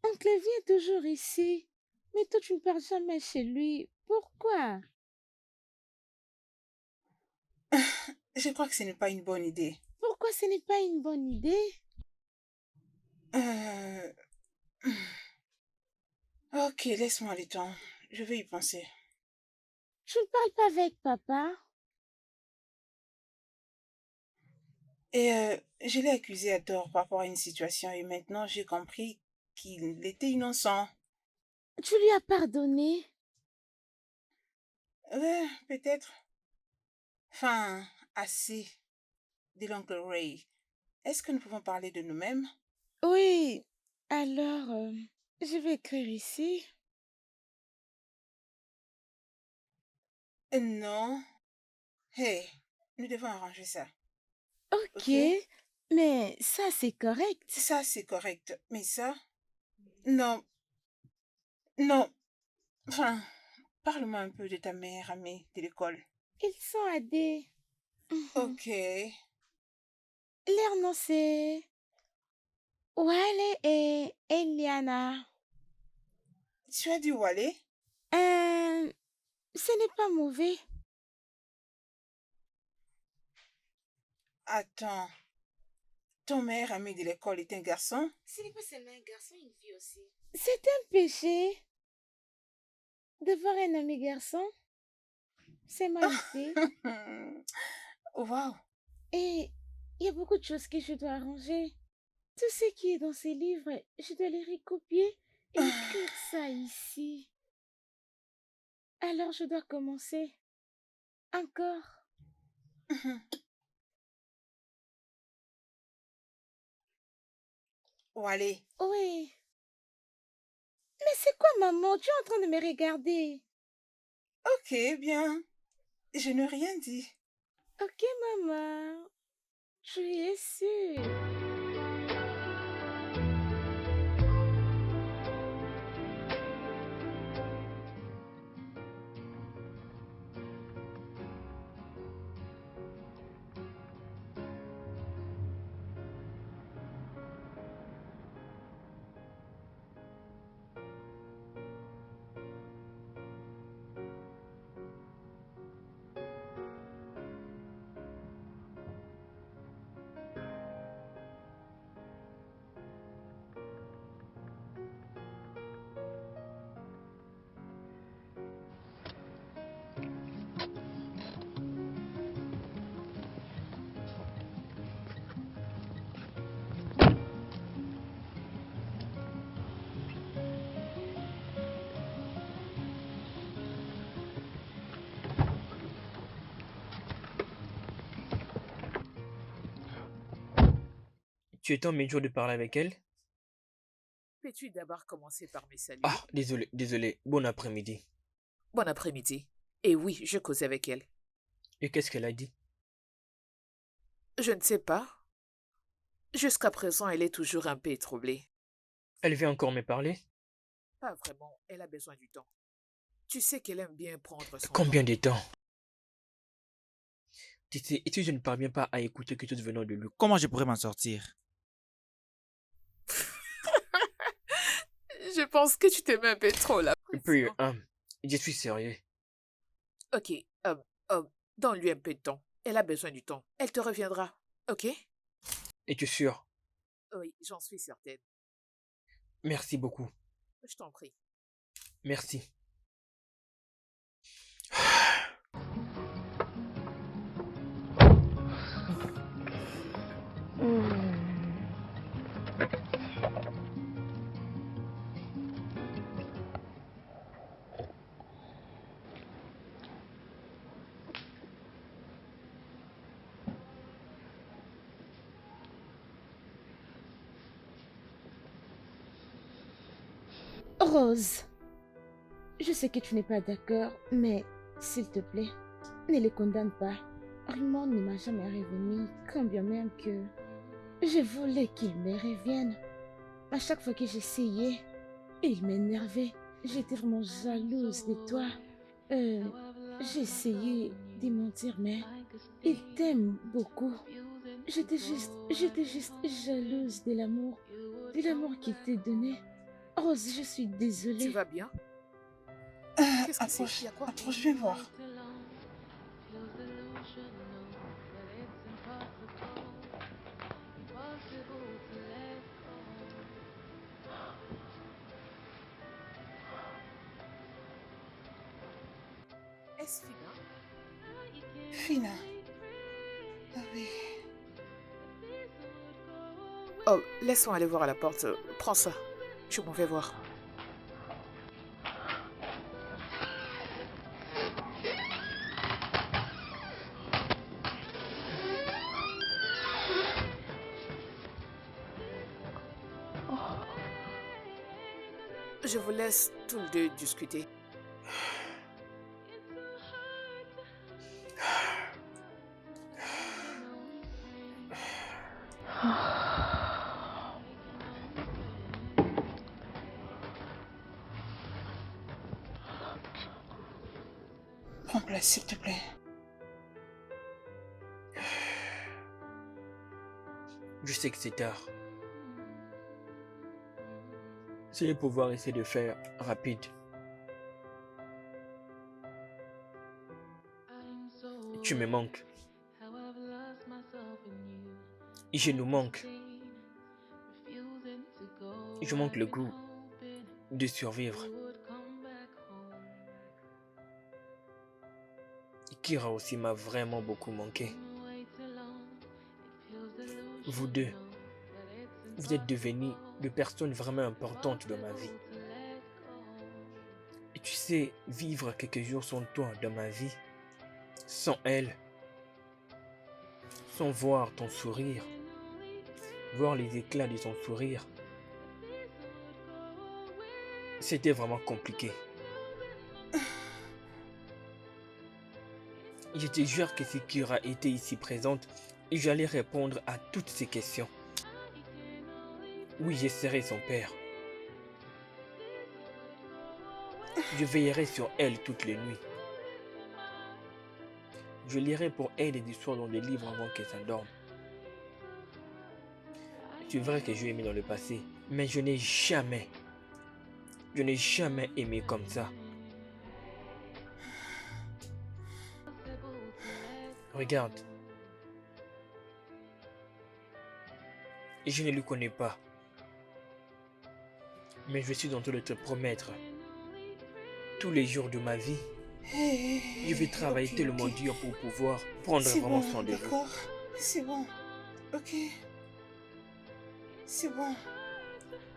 oncle vient toujours ici. Mais toi, tu ne pars jamais chez lui. Pourquoi? Je crois que ce n'est pas une bonne idée. Pourquoi ce n'est pas une bonne idée? Ok, laisse-moi le temps. Je vais y penser. Tu ne parles pas avec papa? Et je l'ai accusé à tort par rapport à une situation et maintenant j'ai compris qu'il était innocent. Tu lui as pardonné? Peut-être. Enfin, assez de l'oncle Ray. Est-ce que nous pouvons parler de nous-mêmes? Oui. Alors, je vais écrire ici. Non. Hey, nous devons arranger ça. Ok, mais ça c'est correct. Ça c'est correct, mais ça... Non. Non. Enfin, parle-moi un peu de ta meilleure amie de l'école. Ils sont aidés. Ok. Leur nom c'est Wale et Eliana. Tu as dit où aller? Ce n'est pas mauvais. Attends, ton meilleur ami de l'école est un garçon? Ce n'est pas seulement un garçon, une fille aussi. C'est un péché de voir un ami garçon. C'est moi une fille. Waouh! Et il y a beaucoup de choses que je dois arranger. Tout ce qui est dans ces livres, je dois les recopier et écrire ça ici. Alors je dois commencer. Encore. Où aller? Oui. Mais c'est quoi, maman? Tu es en train de me regarder. Ok, bien. Je n'ai rien dit. Ok, maman. Tu es sûre? Tu étais en mesure de parler avec elle? Peux-tu d'abord commencer par me saluer? Ah, désolé. Bon après-midi. Bon après-midi. Et oui, je causais avec elle. Et qu'est-ce qu'elle a dit? Je ne sais pas. Jusqu'à présent, elle est toujours un peu troublée. Elle vient encore me parler? Pas vraiment, elle a besoin du temps. Tu sais qu'elle aime bien prendre son Combien temps. de temps? Tu sais, et si je ne parviens pas à écouter quelque chose venant de lui? Comment je pourrais m'en sortir? Je pense que tu t'aimes un peu trop la Puis, pression. je suis sérieux. Ok, donne-lui un peu de temps. Elle a besoin du temps. Elle te reviendra, ok? Es-tu sûr? Oui, j'en suis certaine. Merci beaucoup. Je t'en prie. Merci. Rose, je sais que tu n'es pas d'accord, mais s'il te plaît, ne les condamne pas. Raymond ne m'a jamais revenu, quand bien même que je voulais qu'il me revienne. À chaque fois que j'essayais, il m'énervait. J'étais vraiment jalouse de toi. J'ai essayé de mentir, mais il t'aime beaucoup. J'étais juste jalouse de l'amour qu'il t'a donné. Rose, je suis Tu désolée. vas bien? Qu'est-ce que c'est? Approche, Il y a quoi? approche, viens voir. Est-ce Fina? Fina. Ah oui. Oh, laisse-moi aller voir à la porte. Prends ça. Je m'en vais voir. Je vous laisse tous les deux discuter. Prends place, s'il te plaît. Je sais que c'est tard. Je vais pouvoir essayer de faire rapide. Tu me manques. Et je nous manque. Je manque le goût de survivre. Et Kira aussi m'a vraiment beaucoup manqué. Vous deux, vous êtes devenus des personnes vraiment importantes dans ma vie. Et tu sais, vivre quelques jours sans toi dans ma vie, sans elle, sans voir ton sourire, voir les éclats de son sourire, c'était vraiment compliqué. Je te jure que si Kira était ici présente, j'allais répondre à toutes ces questions. Oui, je serai son père. Je veillerai sur elle toutes les nuits. Je lirai pour elle des histoires dans des livres avant qu'elle s'endorme. C'est vrai que je l'ai aimé dans le passé, mais je n'ai jamais aimé comme ça. Regarde. Je ne le connais pas. Mais je suis en train de te promettre. Tous les jours de ma vie, je vais travailler tellement dur pour pouvoir prendre vraiment soin de vous. D'accord, c'est bon. Ok. C'est bon.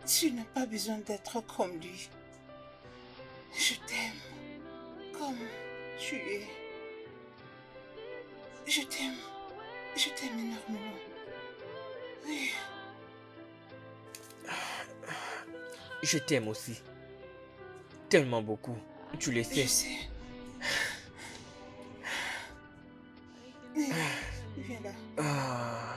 Tu n'as pas besoin d'être comme lui. Je t'aime comme tu es. Je t'aime énormément. Oui. Je t'aime aussi. Tellement beaucoup. Tu le sais. Je sais. Viens là. Ah.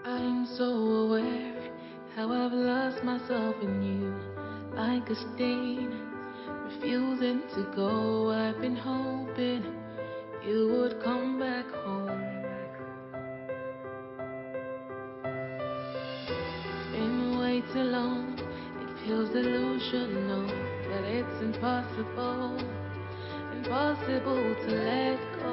I'm so aware how I've lost myself in you, like a stain, refusing to go. I've been hoping you would come back home. It's been way too long, it feels delusional, that it's impossible to let go.